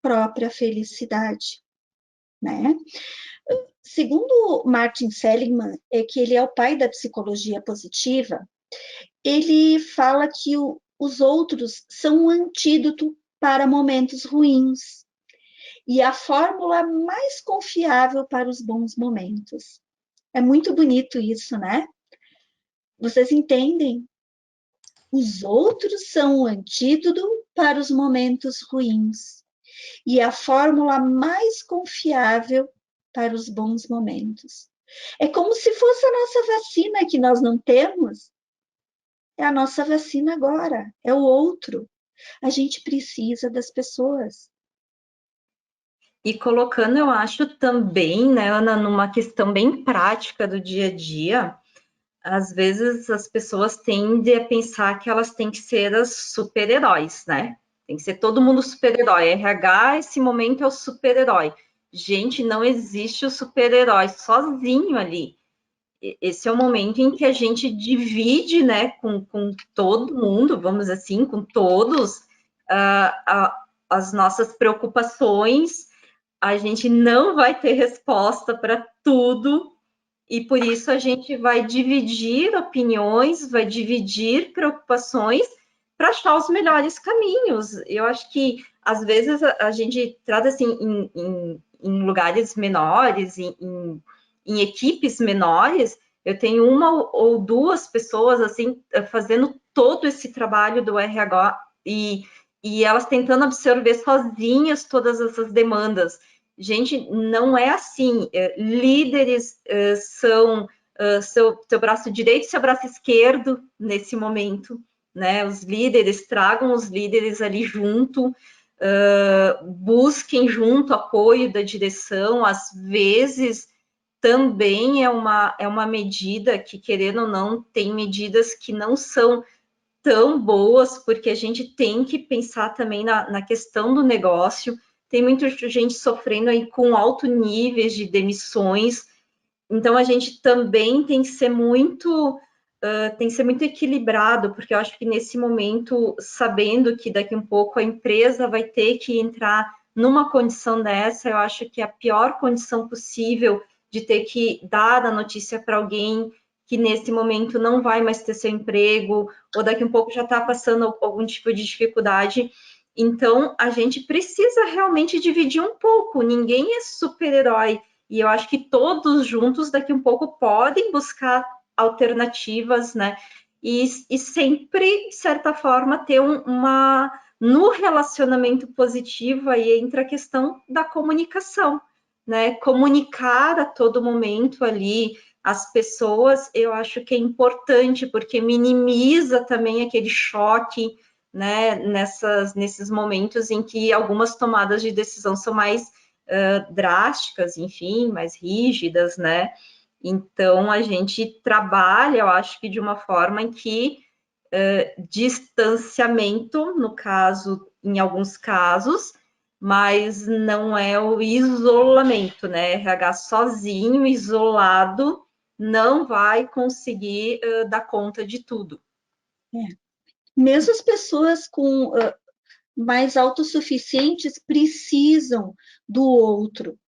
própria felicidade, né? Segundo Martin Seligman, que ele é o pai da psicologia positiva, ele fala que os outros são um antídoto para momentos ruins e a fórmula mais confiável para os bons momentos. É muito bonito isso, né? Vocês entendem? Os outros são o antídoto para os momentos ruins e a fórmula mais confiável para os bons momentos. É como se fosse a nossa vacina que nós não temos. É a nossa vacina agora, é o outro. A gente precisa das pessoas. E colocando, eu acho também, né, Ana, numa questão bem prática do dia a dia, às vezes as pessoas tendem a pensar que elas têm que ser as super-heróis, né? Tem que ser todo mundo super-herói. RH, esse momento é o super-herói. Gente, não existe o super-herói sozinho ali. Esse é o momento em que a gente divide, né, com todo mundo, vamos assim, com todos, as nossas preocupações. A gente não vai ter resposta para tudo, e por isso a gente vai dividir opiniões, vai dividir preocupações para achar os melhores caminhos. Eu acho que às vezes a gente trata assim em lugares menores, em equipes menores. Eu tenho uma ou duas pessoas assim fazendo todo esse trabalho do RH e elas tentando absorver sozinhas todas essas demandas. Gente, não é assim. Líderes são seu braço direito e seu braço esquerdo nesse momento, né? Os líderes, tragam os líderes ali junto, busquem junto apoio da direção. Às vezes também é uma medida que, querendo ou não, tem medidas que não são tão boas, porque a gente tem que pensar também na questão do negócio. Tem muita gente sofrendo aí com alto níveis de demissões, então a gente também tem que ser muito equilibrado, porque eu acho que nesse momento, sabendo que daqui um pouco a empresa vai ter que entrar numa condição dessa, eu acho que é a pior condição possível de ter que dar a notícia para alguém que nesse momento não vai mais ter seu emprego, ou daqui um pouco já está passando algum tipo de dificuldade. Então, a gente precisa realmente dividir um pouco. Ninguém é super-herói. E eu acho que todos juntos, daqui um pouco, podem buscar alternativas, né? E sempre, de certa forma, ter no relacionamento positivo, aí entra a questão da comunicação, né? Comunicar a todo momento ali as pessoas, eu acho que é importante, porque minimiza também aquele choque, né? Nesses momentos em que algumas tomadas de decisão são mais drásticas, enfim, mais rígidas, né? Então, a gente trabalha, eu acho que de uma forma em que distanciamento, no caso, em alguns casos, mas não é o isolamento, né? RH sozinho, isolado, não vai conseguir dar conta de tudo. Mesmo as pessoas com mais autossuficientes precisam do outro,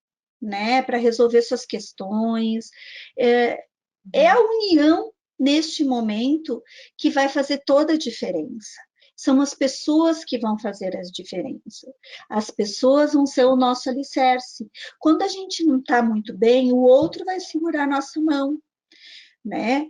né, para resolver suas questões. É a união neste momento que vai fazer toda a diferença. São as pessoas que vão fazer a diferença. As pessoas vão ser o nosso alicerce. Quando a gente não está muito bem, o outro vai segurar a nossa mão, né?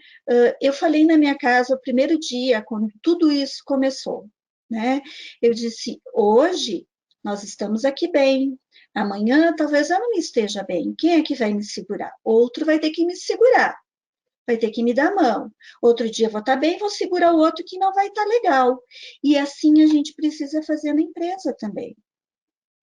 Eu falei na minha casa o primeiro dia, quando tudo isso começou, né? Eu disse, hoje nós estamos aqui bem, amanhã talvez eu não esteja bem. Quem é que vai me segurar? Outro vai ter que me segurar, vai ter que me dar a mão. Outro dia eu vou estar bem, vou segurar o outro que não vai estar legal. E assim a gente precisa fazer na empresa também,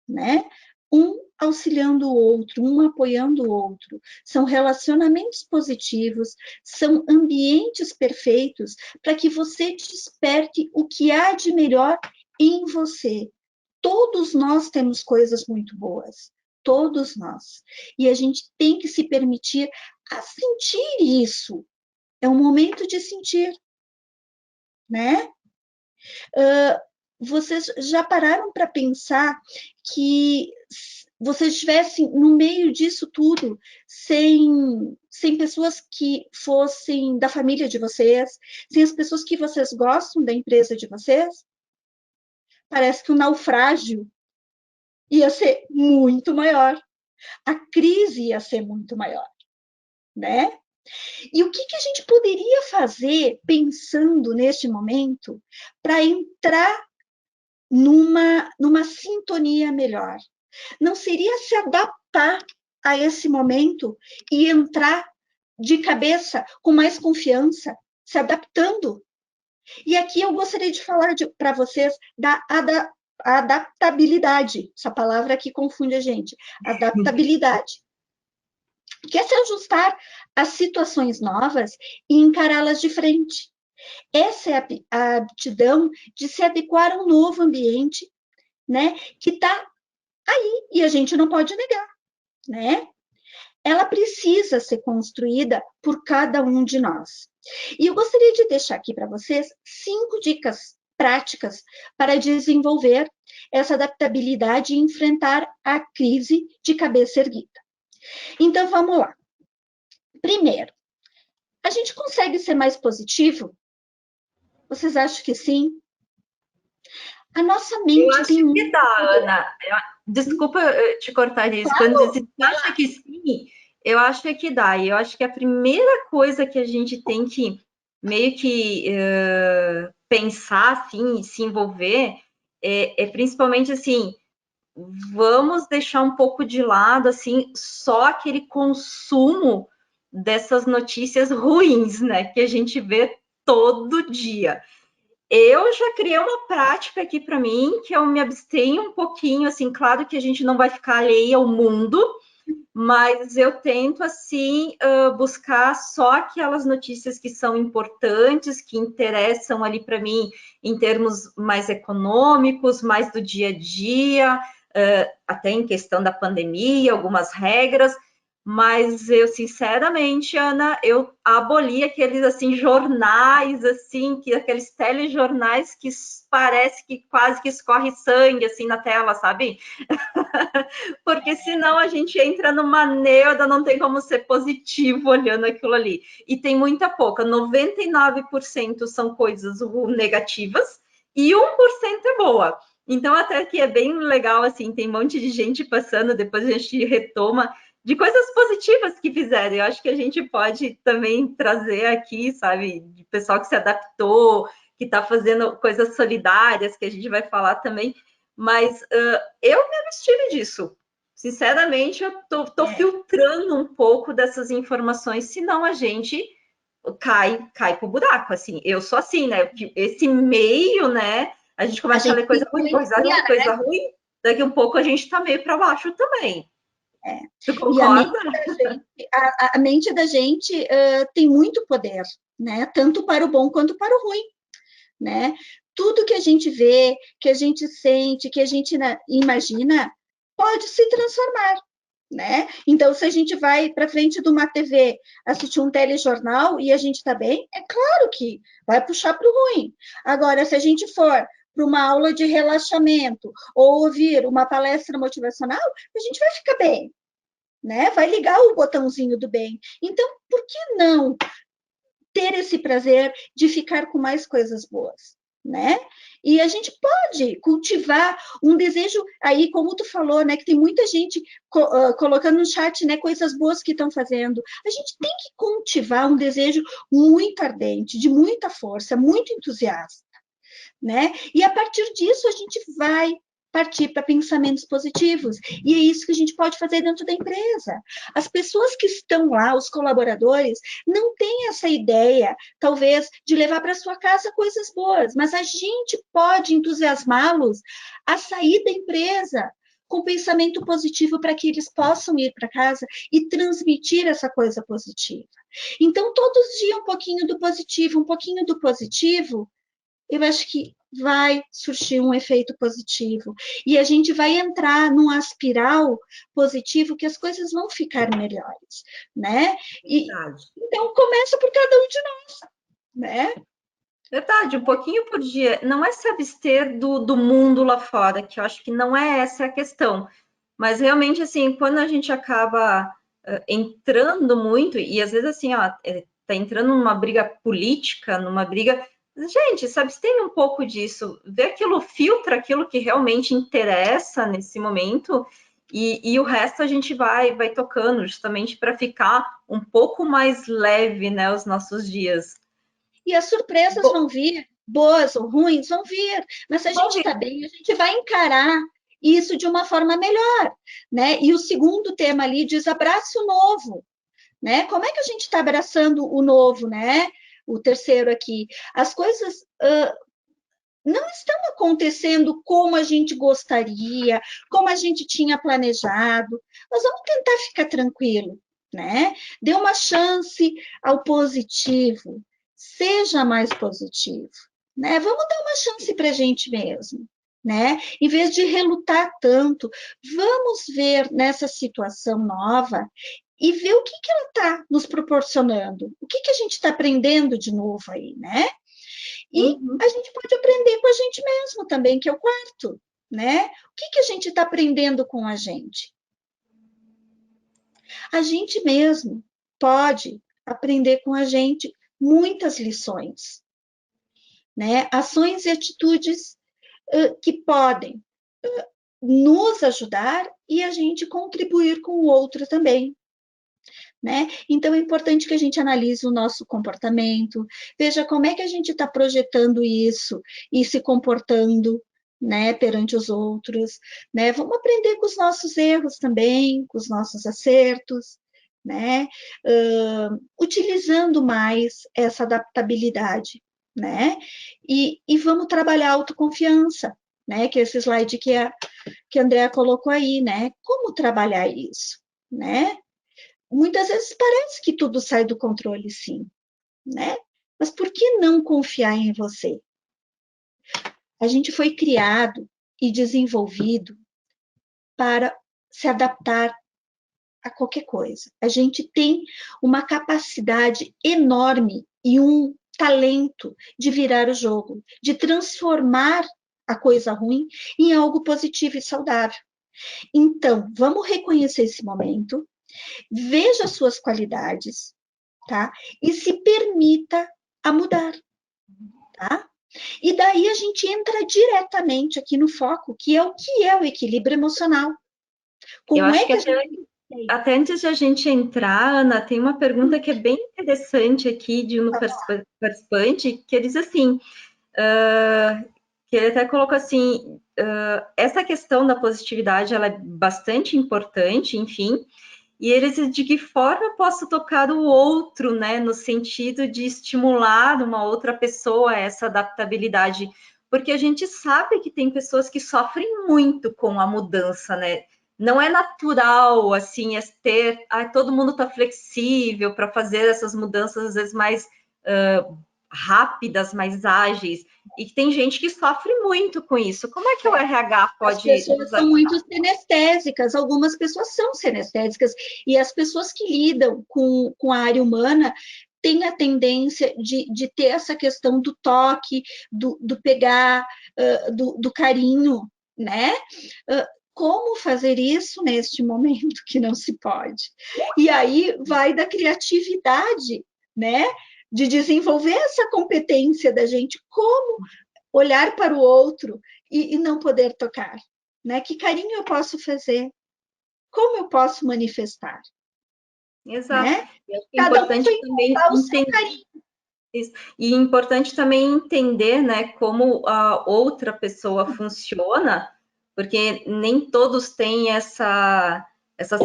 né? Um auxiliando o outro, um apoiando o outro. São relacionamentos positivos, são ambientes perfeitos para que você desperte o que há de melhor em você. Todos nós temos coisas muito boas, todos nós. E a gente tem que se permitir a sentir isso. É um momento de sentir, né? Vocês já pararam para pensar que vocês estivessem no meio disso tudo, sem pessoas que fossem da família de vocês, sem as pessoas que vocês gostam da empresa de vocês? Parece que o naufrágio ia ser muito maior, a crise ia ser muito maior, né? E o que a gente poderia fazer, pensando neste momento, para entrar numa sintonia melhor? Não seria se adaptar a esse momento e entrar de cabeça com mais confiança, se adaptando? E aqui eu gostaria de falar para vocês da adaptabilidade, essa palavra que confunde a gente, adaptabilidade, que é se ajustar às situações novas e encará-las de frente. Essa é a aptidão de se adequar a um novo ambiente, né, que está aí e a gente não pode negar, né? Ela precisa ser construída por cada um de nós. E eu gostaria de deixar aqui para vocês 5 dicas práticas para desenvolver essa adaptabilidade e enfrentar a crise de cabeça erguida. Então, vamos lá. Primeiro, a gente consegue ser mais positivo? Vocês acham que sim? A nossa Eu mente acho tem que muito dá, poder. Ana. Desculpa te cortar isso. Quando Claro, você acha que sim, eu acho que dá. E eu acho que a primeira coisa que a gente tem que meio que pensar, assim, se envolver, é principalmente assim, vamos deixar um pouco de lado, assim, só aquele consumo dessas notícias ruins, né, que a gente vê todo dia. Eu já criei uma prática aqui para mim, que eu me abstenho um pouquinho, assim, claro que a gente não vai ficar alheia ao mundo, mas eu tento, assim, buscar só aquelas notícias que são importantes, que interessam ali para mim em termos mais econômicos, mais do dia a dia, até em questão da pandemia, algumas regras, mas eu, sinceramente, Ana, eu aboli aqueles, assim, jornais, assim, aqueles telejornais que parece que quase que escorre sangue, assim, na tela, sabe? Porque senão a gente entra numa neuda, não tem como ser positivo olhando aquilo ali. E tem muita pouca, 99% são coisas negativas e 1% é boa. Então, até que é bem legal, assim, tem um monte de gente passando, depois a gente retoma de coisas positivas que fizeram. Eu acho que a gente pode também trazer aqui, sabe, de pessoal que se adaptou, que está fazendo coisas solidárias, que a gente vai falar também. Mas eu me abstive disso. Sinceramente, eu tô filtrando um pouco dessas informações, senão a gente cai pro buraco, assim. Eu sou assim, né? Esse meio, né? A gente a começa a gente ler coisa ruim, coisa ruim, coisa ruim, daqui um pouco a gente tá meio para baixo também. É. Tu E a concorda? mente da gente, a mente da gente tem muito poder, né? Tanto para o bom quanto para o ruim, né? Tudo que a gente vê, que a gente sente, que a gente imagina, pode se transformar, né? Então, se a gente vai para frente de uma TV, assistir um telejornal e a gente está bem, é claro que vai puxar para o ruim. Agora, se a gente for para uma aula de relaxamento ou ouvir uma palestra motivacional, a gente vai ficar bem, né? Vai ligar o botãozinho do bem. Então, por que não ter esse prazer de ficar com mais coisas boas, né? E a gente pode cultivar um desejo aí, como tu falou, né? Que tem muita gente colocando no chat, né? Coisas boas que estão fazendo. A gente tem que cultivar um desejo muito ardente, de muita força, muito entusiasta, né? E a partir disso a gente vai partir para pensamentos positivos. E é isso que a gente pode fazer dentro da empresa. As pessoas que estão lá, os colaboradores, não têm essa ideia, talvez, de levar para sua casa coisas boas, mas a gente pode entusiasmá-los a sair da empresa com pensamento positivo para que eles possam ir para casa e transmitir essa coisa positiva. Então, todos os dias um pouquinho do positivo, eu acho que vai surgir um efeito positivo. E a gente vai entrar numa espiral positivo que as coisas vão ficar melhores, né? E, então, começa por cada um de nós, né? Verdade, um pouquinho por dia. Não é se abster do mundo lá fora, que eu acho que não é essa a questão. Mas realmente, assim, quando a gente acaba entrando muito, e às vezes assim, ó, tá entrando numa briga política, numa briga. Gente, se abstém um pouco disso, vê aquilo, filtra aquilo que realmente interessa nesse momento, e o resto a gente vai tocando, justamente para ficar um pouco mais leve, né, os nossos dias. E as surpresas vão vir, boas ou ruins, vão vir. Mas se a gente está bem, a gente vai encarar isso de uma forma melhor, né? E o segundo tema ali diz abrace o novo, né? Como é que a gente está abraçando o novo, né? O terceiro aqui. As coisas não estão acontecendo como a gente gostaria, como a gente tinha planejado. Nós vamos tentar ficar tranquilo, né? Dê uma chance ao positivo, seja mais positivo, né? Vamos dar uma chance para a gente mesmo, né? Em vez de relutar tanto, vamos ver nessa situação nova e ver o que ela está nos proporcionando, o que a gente está aprendendo de novo aí, né? E a gente pode aprender com a gente mesmo também, que é o quarto, né? O que a gente está aprendendo com a gente? A gente mesmo pode aprender com a gente muitas lições, né? Ações e atitudes que podem nos ajudar e a gente contribuir com o outro também. Né? Então, é importante que a gente analise o nosso comportamento, veja como é que a gente está projetando isso e se comportando, né, perante os outros, né? Vamos aprender com os nossos erros também, com os nossos acertos, né? Utilizando mais essa adaptabilidade, né? E vamos trabalhar a autoconfiança, né? Que é esse slide que a Andrea colocou aí, né? Como trabalhar isso, né? Muitas vezes parece que tudo sai do controle, sim, né? Mas por que não confiar em você? A gente foi criado e desenvolvido para se adaptar a qualquer coisa. A gente tem uma capacidade enorme e um talento de virar o jogo, de transformar a coisa ruim em algo positivo e saudável. Então, vamos reconhecer esse momento, veja as suas qualidades, tá? E se permita a mudar, tá? E daí a gente entra diretamente aqui no foco, que é o equilíbrio emocional. Como é que a gente... Até antes de a gente entrar, Ana, tem uma pergunta que é bem interessante aqui de um participante, que diz assim, que ele até colocou assim, essa questão da positividade, ela é bastante importante, enfim, e ele diz de que forma posso tocar o outro, né, no sentido de estimular uma outra pessoa a essa adaptabilidade, porque a gente sabe que tem pessoas que sofrem muito com a mudança, né? Não é natural, assim, todo mundo está flexível para fazer essas mudanças, às vezes, mais rápidas, mais ágeis, e que tem gente que sofre muito com isso. Como é que o RH pode... As pessoas são muito sinestésicas, algumas pessoas são sinestésicas, e as pessoas que lidam com a área humana têm a tendência de ter essa questão do toque, do pegar, do carinho, né? Como fazer isso neste momento que não se pode? E aí vai da criatividade, né? de desenvolver essa competência da gente, como olhar para o outro e não poder tocar, né? Que carinho eu posso fazer? Como eu posso manifestar? Exato. Né? E acho que é Cada um importante vai também encontrar o seu entender carinho. isso. E é importante também entender, né, como a outra pessoa funciona, porque nem todos têm essa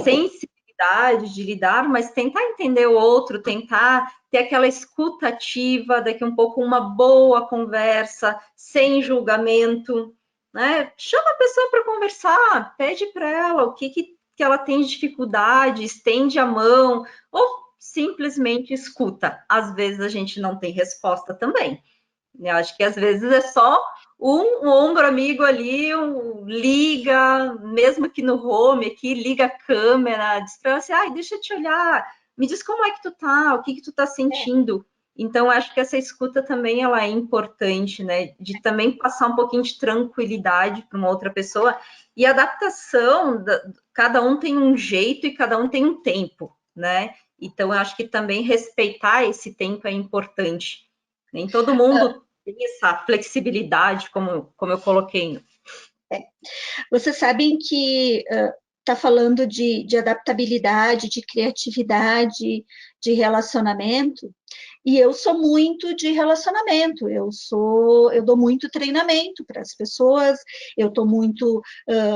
sensibilidade de lidar, mas tentar entender o outro, tentar ter aquela escuta ativa, daqui um pouco uma boa conversa, sem julgamento, né? Chama a pessoa para conversar, pede para ela o que ela tem de dificuldade, estende a mão, ou simplesmente escuta. Às vezes a gente não tem resposta também. Eu acho que às vezes é só um ombro amigo ali, liga, mesmo que no home aqui, liga a câmera, diz para ela assim, ai, deixa eu te olhar, me diz como é que tu tá, o que que tu tá sentindo. Então, acho que essa escuta também ela é importante, né? De também passar um pouquinho de tranquilidade para uma outra pessoa. E adaptação, cada um tem um jeito e cada um tem um tempo, né? Então, eu acho que também respeitar esse tempo é importante. Nem todo mundo tem essa flexibilidade, como eu coloquei. Vocês sabem que está falando de adaptabilidade, de criatividade, de relacionamento, e eu sou muito de relacionamento, eu dou muito treinamento para as pessoas, eu estou muito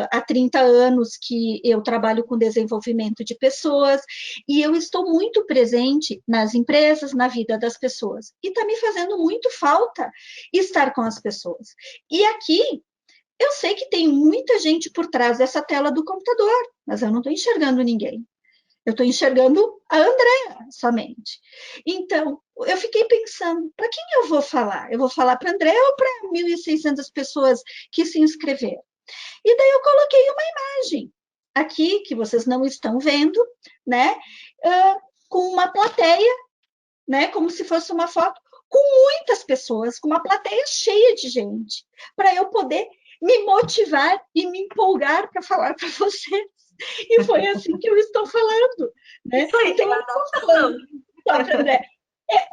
há 30 anos que eu trabalho com desenvolvimento de pessoas, e eu estou muito presente nas empresas, na vida das pessoas, e está me fazendo muito falta estar com as pessoas. E aqui eu sei que tem muita gente por trás dessa tela do computador, mas eu não estou enxergando ninguém. Eu estou enxergando a Andréa somente. Então, eu fiquei pensando, para quem eu vou falar? Eu vou falar para a Andréa ou para 1.600 pessoas que se inscreveram? E daí eu coloquei uma imagem aqui, que vocês não estão vendo, né? Com uma plateia, né? Como se fosse uma foto, com muitas pessoas, com uma plateia cheia de gente, para eu poder me motivar e me empolgar para falar para vocês. E foi assim que eu estou falando. Né? Isso aí, Então, eu não estou falando só para André.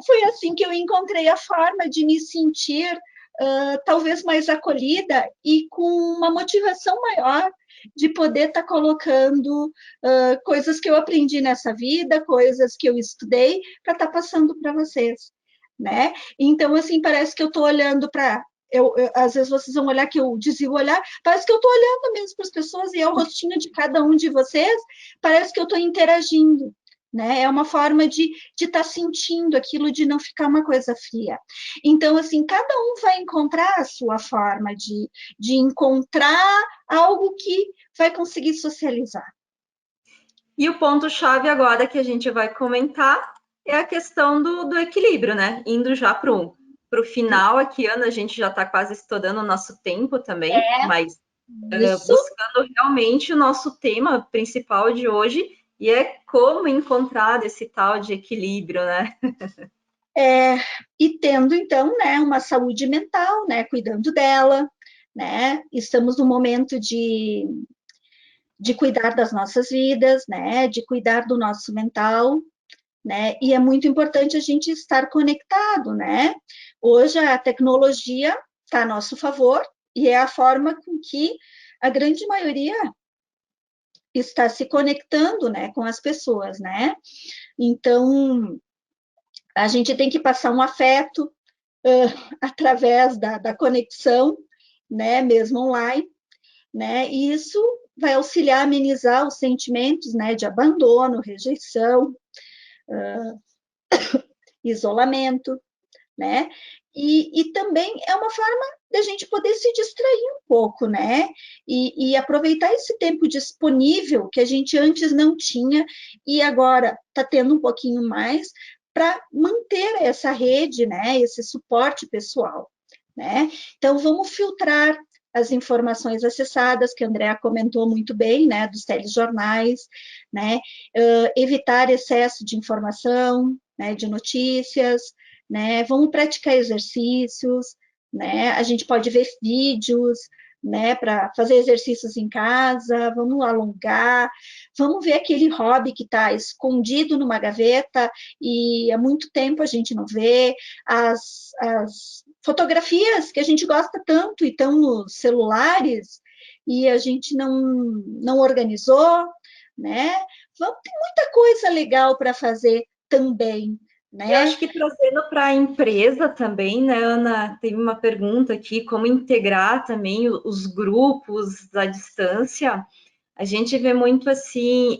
Foi assim que eu encontrei a forma de me sentir talvez mais acolhida e com uma motivação maior de poder estar colocando coisas que eu aprendi nessa vida, coisas que eu estudei, para estar passando para vocês. Né? Então, assim, parece que eu estou olhando para às vezes vocês vão olhar que eu desvio o olhar, parece que eu estou olhando mesmo para as pessoas e é o rostinho de cada um de vocês, parece que eu estou interagindo, né? É uma forma de estar sentindo aquilo, de não ficar uma coisa fria. Então, assim, cada um vai encontrar a sua forma de encontrar algo que vai conseguir socializar. E o ponto-chave agora que a gente vai comentar é a questão do equilíbrio, né? Indo já para o final aqui, Ana, a gente já está quase estourando o nosso tempo também, mas Isso. buscando realmente o nosso tema principal de hoje, e é como encontrar esse tal de equilíbrio, né? E tendo, então, né, uma saúde mental, né, cuidando dela, né? Estamos no momento de cuidar das nossas vidas, né, de cuidar do nosso mental, né, e é muito importante a gente estar conectado, né? Hoje a tecnologia está a nosso favor e é a forma com que a grande maioria está se conectando, né, com as pessoas, né? Então, a gente tem que passar um afeto através da conexão, né, mesmo online, né? E isso vai auxiliar a amenizar os sentimentos, né, de abandono, rejeição, isolamento, né? E também é uma forma da gente poder se distrair um pouco, né? E aproveitar esse tempo disponível que a gente antes não tinha e agora está tendo um pouquinho mais para manter essa rede, né? Esse suporte pessoal, né? Então vamos filtrar as informações acessadas, que a Andrea comentou muito bem, né, dos telejornais, né, evitar excesso de informação, né, de notícias, né, vamos praticar exercícios, né, a gente pode ver vídeos, né, para fazer exercícios em casa, vamos alongar, vamos ver aquele hobby que está escondido numa gaveta e há muito tempo a gente não vê, as fotografias que a gente gosta tanto e estão nos celulares e a gente não organizou, né? Vamos, tem muita coisa legal para fazer também, Eu né? acho que trazendo para a empresa também, né, Ana, teve uma pergunta aqui, como integrar também os grupos à distância. A gente vê muito assim,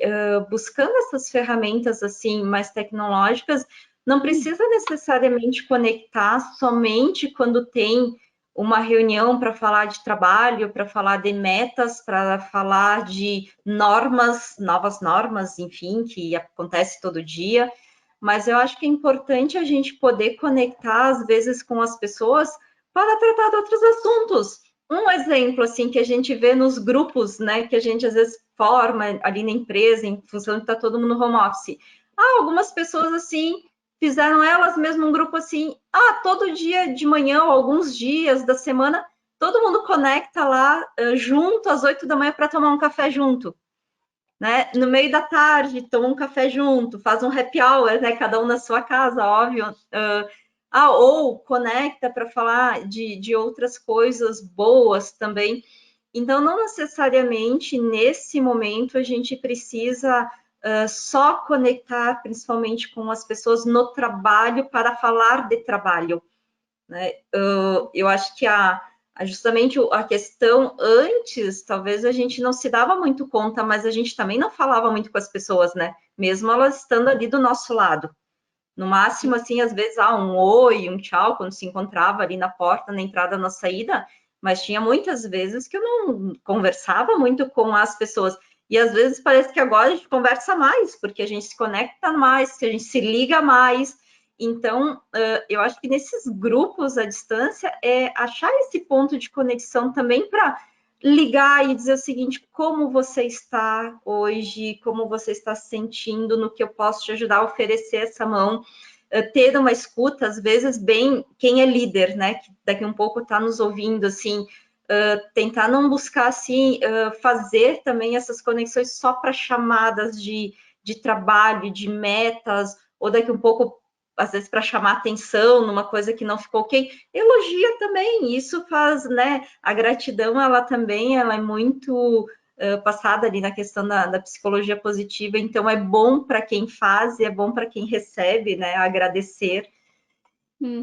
buscando essas ferramentas assim mais tecnológicas, não precisa necessariamente conectar somente quando tem uma reunião para falar de trabalho, para falar de metas, para falar de normas, novas normas, enfim, que acontece todo dia. Mas eu acho que é importante a gente poder conectar, às vezes, com as pessoas para tratar de outros assuntos. Um exemplo, assim, que a gente vê nos grupos, né, que a gente às vezes forma ali na empresa, em função de estar todo mundo no home office. Algumas pessoas, assim, fizeram elas mesmo um grupo assim, todo dia de manhã, ou alguns dias da semana, todo mundo conecta lá junto às 8 da manhã para tomar um café junto. Né? No meio da tarde, toma um café junto, faz um happy hour, né? Cada um na sua casa, óbvio. Ou conecta para falar de outras coisas boas também. Então, não necessariamente nesse momento a gente precisa só conectar, principalmente com as pessoas no trabalho, para falar de trabalho. Né? Eu acho que justamente a questão antes, talvez a gente não se dava muito conta, mas a gente também não falava muito com as pessoas, né? Mesmo elas estando ali do nosso lado. No máximo, assim, às vezes, um oi, um tchau, quando se encontrava ali na porta, na entrada, na saída, mas tinha muitas vezes que eu não conversava muito com as pessoas. E às vezes parece que agora a gente conversa mais, porque a gente se conecta mais, que a gente se liga mais. Então, eu acho que nesses grupos à distância é achar esse ponto de conexão também para ligar e dizer o seguinte: como você está hoje, como você está se sentindo, no que eu posso te ajudar a oferecer essa mão, ter uma escuta, às vezes, bem, quem é líder, né, que daqui a um pouco está nos ouvindo, assim, tentar não buscar, assim, fazer também essas conexões só para chamadas de trabalho, de metas, ou daqui a um pouco, às vezes, para chamar atenção numa coisa que não ficou ok, elogia também, isso faz, né, a gratidão, ela também, ela é muito passada ali na questão da psicologia positiva, então é bom para quem faz e é bom para quem recebe, né, agradecer.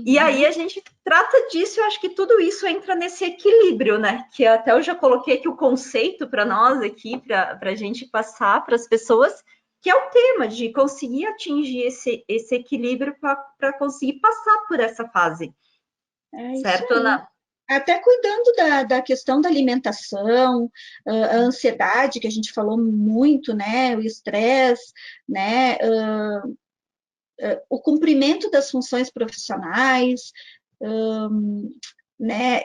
E aí a gente trata disso, eu acho que tudo isso entra nesse equilíbrio, né? Que até eu já coloquei aqui o conceito para nós aqui, para a gente passar para as pessoas, que é o tema de conseguir atingir esse equilíbrio para conseguir passar por essa fase. É isso Certo, aí. Ana? Até cuidando da questão da alimentação, a ansiedade, que a gente falou muito, né? O estresse, né? O cumprimento das funções profissionais, né?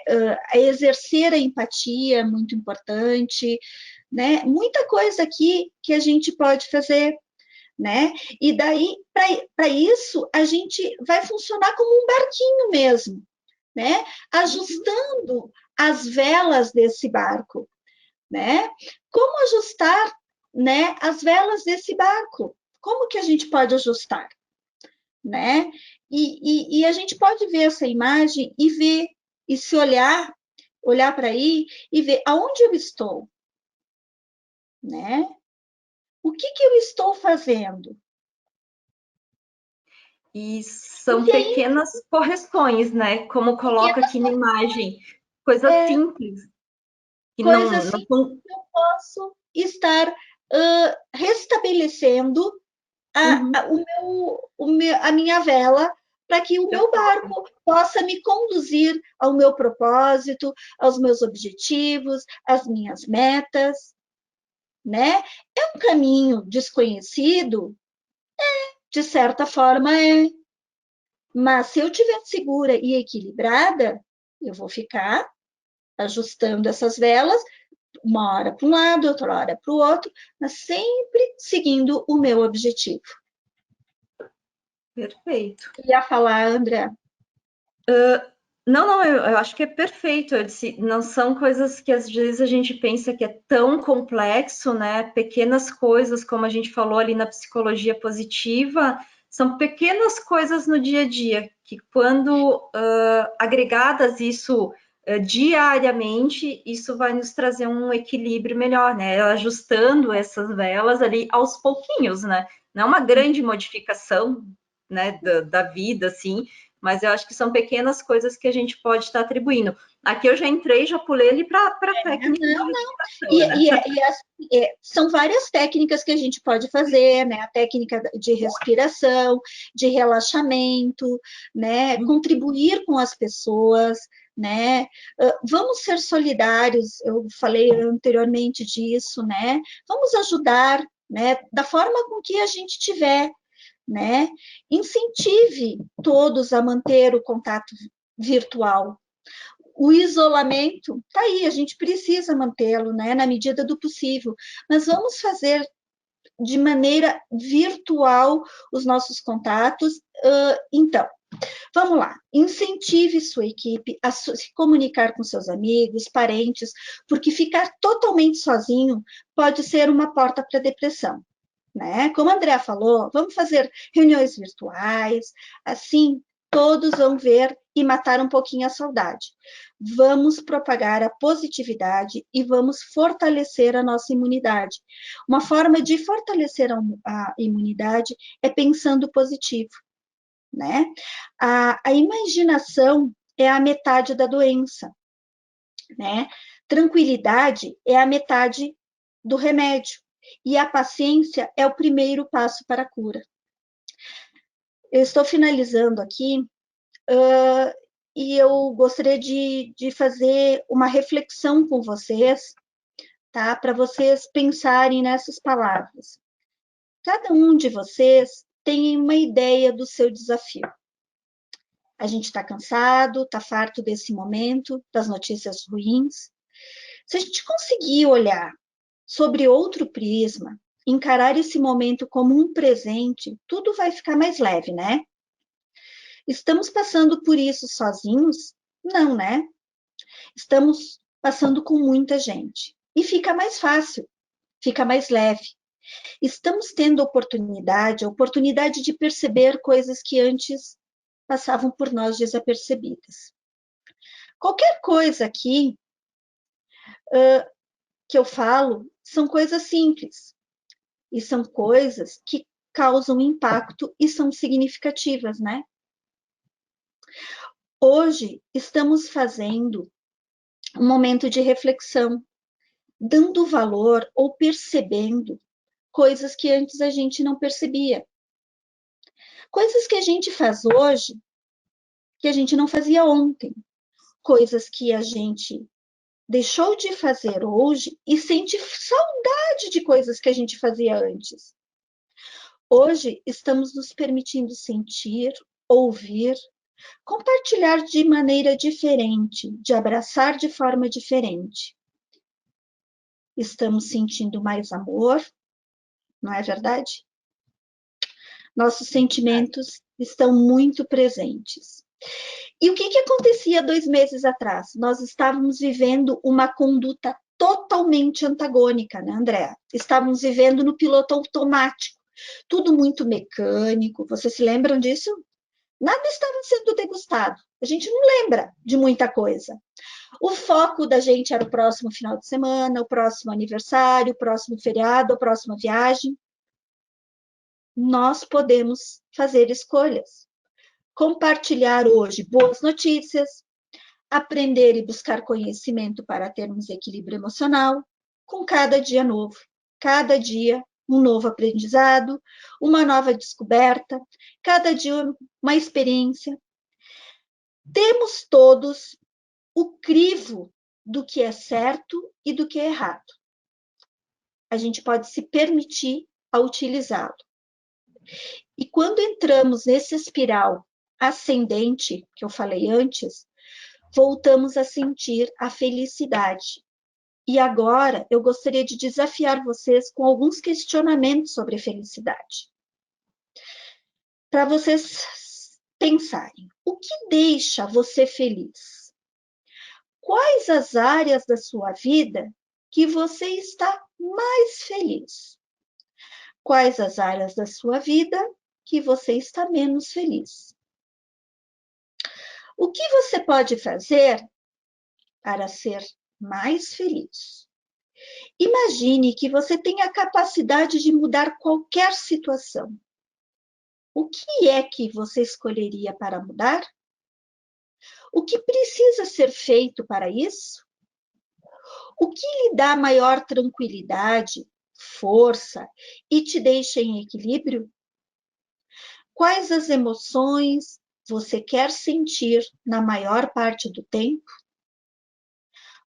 Exercer a empatia é muito importante, né? Muita coisa aqui que a gente pode fazer, né? E daí, para isso, a gente vai funcionar como um barquinho mesmo, né? Ajustando as velas desse barco, né? Como ajustar, né, as velas desse barco? Como que a gente pode ajustar, né? E a gente pode ver essa imagem e ver, e se olhar para aí e ver aonde eu estou, né? O que eu estou fazendo? E E são se aí pequenas correções, né? Como coloca pequenas aqui na imagem, coisas simples, que coisas não, assim não são. eu posso estar restabelecendo Uhum, a minha vela para que o eu meu barco possa me conduzir ao meu propósito, aos meus objetivos, às minhas metas, né? É um caminho desconhecido, de certa forma é, mas se eu estiver segura e equilibrada, eu vou ficar ajustando essas velas, uma hora para um lado, outra hora para o outro, mas sempre seguindo o meu objetivo. perfeito. Ia falar, André? Não, não, eu acho que é perfeito. Eu disse, não são coisas que às vezes a gente pensa que é tão complexo, né? Pequenas coisas, como a gente falou ali na psicologia positiva, são pequenas coisas no dia a dia, que quando agregadas isso diariamente, isso vai nos trazer um equilíbrio melhor, né? Ajustando essas velas ali aos pouquinhos, né? Não é uma grande modificação, né, da vida, assim, mas eu acho que são pequenas coisas que a gente pode estar atribuindo. Aqui eu já entrei, já pulei ali para a técnica de Não, respiração, e, né? são várias técnicas que a gente pode fazer, né? A técnica de respiração, de relaxamento, né? Contribuir com as pessoas, né? Vamos ser solidários, eu falei anteriormente disso, né? Vamos ajudar, né? Da forma com que a gente tiver, né? Incentive todos a manter o contato virtual. O isolamento está aí, a gente precisa mantê-lo, né, na medida do possível, mas vamos fazer de maneira virtual os nossos contatos. Então, vamos lá, incentive sua equipe a se comunicar com seus amigos, parentes, porque ficar totalmente sozinho pode ser uma porta para a depressão. Né? Como a Andrea falou, vamos fazer reuniões virtuais, assim todos vão ver e matar um pouquinho a saudade. Vamos propagar a positividade e vamos fortalecer a nossa imunidade. Uma forma de fortalecer a imunidade é pensando positivo, né? A imaginação é a metade da doença, né? Tranquilidade é a metade do remédio. E a paciência é o primeiro passo para a cura. Eu estou finalizando aqui e eu gostaria de fazer uma reflexão com vocês, tá? Para vocês pensarem nessas palavras. Cada um de vocês tem uma ideia do seu desafio. A gente está cansado, está farto desse momento, das notícias ruins. Se a gente conseguir olhar sobre outro prisma, encarar esse momento como um presente, tudo vai ficar mais leve, né? Estamos passando por isso sozinhos? Não, né? Estamos passando com muita gente. E fica mais fácil, fica mais leve. Estamos tendo a oportunidade de perceber coisas que antes passavam por nós desapercebidas. Qualquer coisa aqui que eu falo são coisas simples, e são coisas que causam impacto e são significativas, né? Hoje estamos fazendo um momento de reflexão, dando valor ou percebendo coisas que antes a gente não percebia. Coisas que a gente faz hoje que a gente não fazia ontem. Coisas que a gente deixou de fazer hoje e sente saudade de coisas que a gente fazia antes. Hoje estamos nos permitindo sentir, ouvir, compartilhar de maneira diferente, de abraçar de forma diferente. Estamos sentindo mais amor, não é verdade? Nossos sentimentos estão muito presentes. E o que acontecia 2 meses atrás? Nós estávamos vivendo uma conduta totalmente antagônica, né, Andréa? Estávamos vivendo no piloto automático, tudo muito mecânico. Vocês se lembram disso? Nada estava sendo degustado. A gente não lembra de muita coisa. O foco da gente era o próximo final de semana, o próximo aniversário, o próximo feriado, a próxima viagem. Nós podemos fazer escolhas. Compartilhar hoje boas notícias, aprender e buscar conhecimento para termos equilíbrio emocional, com cada dia novo. Cada dia um novo aprendizado, uma nova descoberta, cada dia uma experiência. Temos todos o crivo do que é certo e do que é errado. A gente pode se permitir a utilizá-lo. E quando entramos nesse espiral ascendente, que eu falei antes, voltamos a sentir a felicidade. E agora eu gostaria de desafiar vocês com alguns questionamentos sobre a felicidade. Para vocês pensarem, o que deixa você feliz? Quais as áreas da sua vida que você está mais feliz? Quais as áreas da sua vida que você está menos feliz? O que você pode fazer para ser mais feliz? Imagine que você tem a capacidade de mudar qualquer situação. O que é que você escolheria para mudar? O que precisa ser feito para isso? O que lhe dá maior tranquilidade, força e te deixa em equilíbrio? Quais as emoções você quer sentir na maior parte do tempo?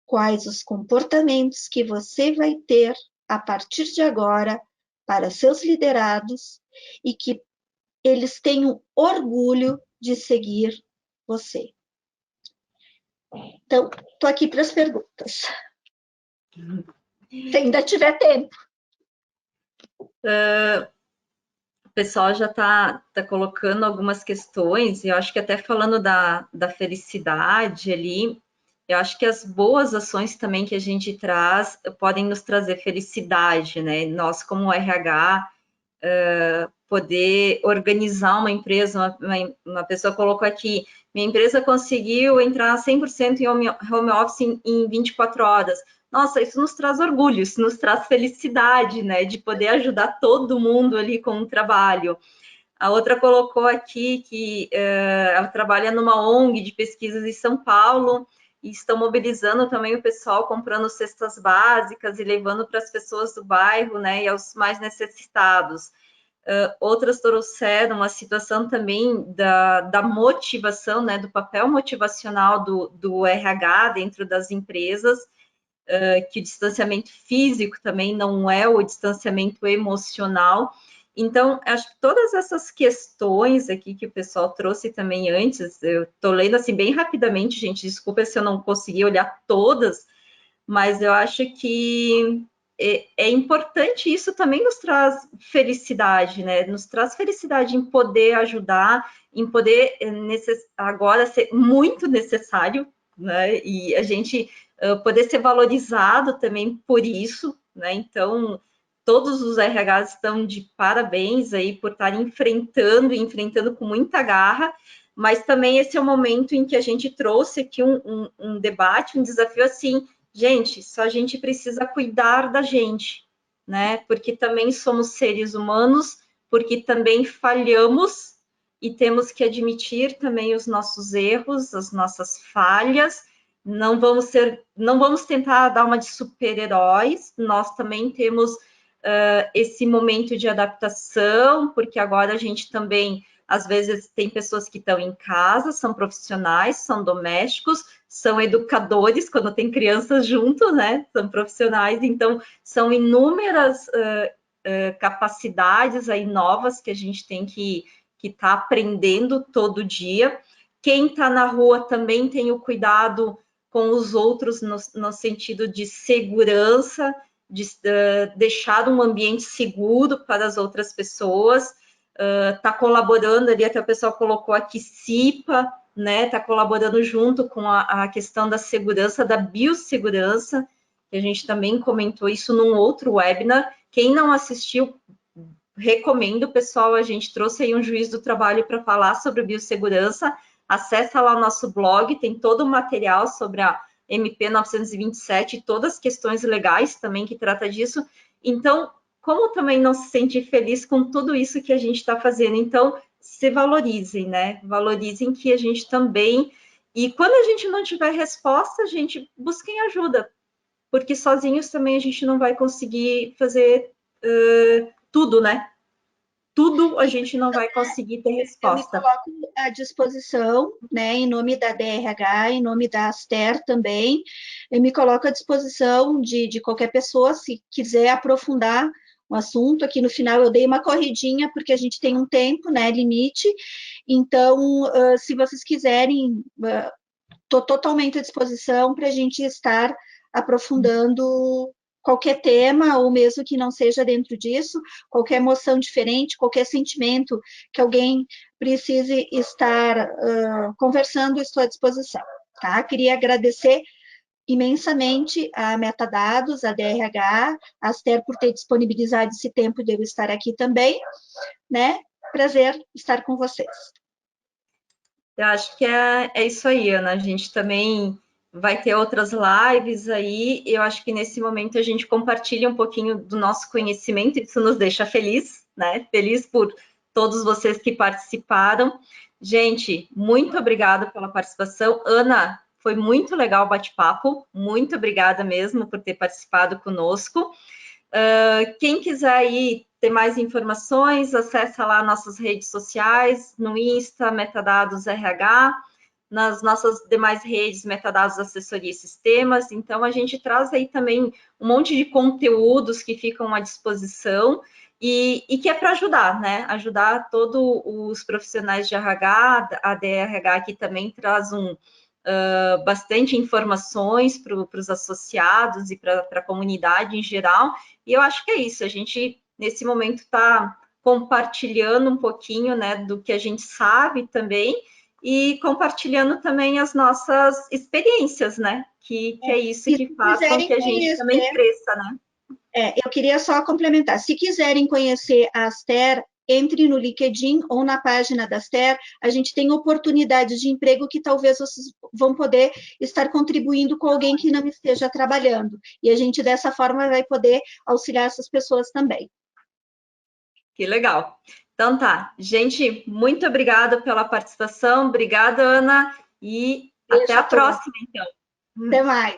Quais os comportamentos que você vai ter a partir de agora para seus liderados e que eles tenham orgulho de seguir você? Então, estou aqui para as perguntas. Se ainda tiver tempo. O pessoal já está colocando algumas questões, e eu acho que até falando da felicidade ali, eu acho que as boas ações também que a gente traz podem nos trazer felicidade, né? Nós, como RH, poder organizar uma empresa, uma pessoa colocou aqui, minha empresa conseguiu entrar 100% em home office em 24 horas. Nossa, isso nos traz orgulho, isso nos traz felicidade, né, de poder ajudar todo mundo ali com o trabalho. A outra colocou aqui que ela trabalha numa ONG de pesquisas em São Paulo e estão mobilizando também o pessoal, comprando cestas básicas e levando para as pessoas do bairro, né, e aos mais necessitados. Outras trouxeram a situação também da motivação, né, do papel motivacional do RH dentro das empresas, que o distanciamento físico também não é o distanciamento emocional. Então, acho que todas essas questões aqui que o pessoal trouxe também antes, eu estou lendo assim bem rapidamente, gente, desculpa se eu não consegui olhar todas, mas eu acho que é importante, isso também nos traz felicidade, né? Nos traz felicidade em poder ajudar, em poder agora ser muito necessário, né? E a gente poder ser valorizado também por isso, né? Então, todos os RHs estão de parabéns aí por estarem enfrentando com muita garra, mas também esse é o momento em que a gente trouxe aqui um debate, um desafio assim, gente, só a gente precisa cuidar da gente, né? Porque também somos seres humanos, porque também falhamos e temos que admitir também os nossos erros, as nossas falhas. Não vamos tentar dar uma de super-heróis. Nós também temos esse momento de adaptação, porque agora a gente também às vezes tem pessoas que estão em casa, são profissionais, são domésticos, são educadores, quando tem crianças junto, né? São profissionais, então são inúmeras capacidades aí novas que a gente tem que estar aprendendo todo dia. Quem está na rua também tem o cuidado com os outros no sentido de segurança, de deixar um ambiente seguro para as outras pessoas, está colaborando ali, até o pessoal colocou aqui CIPA, né, está colaborando junto com a questão da segurança, da biossegurança, que a gente também comentou isso num outro webinar. Quem não assistiu, recomendo, pessoal, a gente trouxe aí um juiz do trabalho para falar sobre biossegurança, acessa lá o nosso blog, tem todo o material sobre a MP 927, todas as questões legais também que trata disso. Então, como também não se sentir feliz com tudo isso que a gente está fazendo? Então, se valorizem, né? Valorizem que a gente também... E quando a gente não tiver resposta, a gente busquem ajuda, porque sozinhos também a gente não vai conseguir fazer tudo, né? Tudo a gente não vai conseguir ter resposta. Eu me coloco à disposição, né, em nome da DRH, em nome da Aster também, eu me coloco à disposição de qualquer pessoa, se quiser aprofundar o assunto. Aqui no final eu dei uma corridinha, porque a gente tem um tempo, né, limite, então, se vocês quiserem, estou totalmente à disposição para a gente estar aprofundando qualquer tema, ou mesmo que não seja dentro disso, qualquer emoção diferente, qualquer sentimento que alguém precise estar conversando, estou à disposição. Tá? Queria agradecer imensamente a Metadados, a DRH, a Aster por ter disponibilizado esse tempo de eu estar aqui também, né? Prazer estar com vocês. Eu acho que é isso aí, Ana. A gente também vai ter outras lives aí. Eu acho que nesse momento a gente compartilha um pouquinho do nosso conhecimento, isso nos deixa feliz, né? Feliz por todos vocês que participaram. Gente, muito obrigada pela participação. Ana, foi muito legal o bate-papo. Muito obrigada mesmo por ter participado conosco. Quem quiser aí ter mais informações, acessa lá nossas redes sociais, no Insta, Metadados RH, nas nossas demais redes, Metadados Assessoria e Sistemas. Então, a gente traz aí também um monte de conteúdos que ficam à disposição e que é para ajudar, né? Ajudar todos os profissionais de RH, a DRH aqui também traz bastante informações para os associados e para a comunidade em geral. E eu acho que é isso, a gente, nesse momento, está compartilhando um pouquinho, né, do que a gente sabe também e compartilhando também as nossas experiências, né, que é isso E que se faz com quiserem que a gente também conhecer, cresça, né? eu queria só complementar, se quiserem conhecer a Aster, entre no LinkedIn ou na página da Aster, a gente tem oportunidades de emprego que talvez vocês vão poder estar contribuindo com alguém que não esteja trabalhando, e a gente dessa forma vai poder auxiliar essas pessoas também. Que legal. Então tá, gente, muito obrigada pela participação, obrigada, Ana, e até Beijo a a todos. próxima, então. Até mais.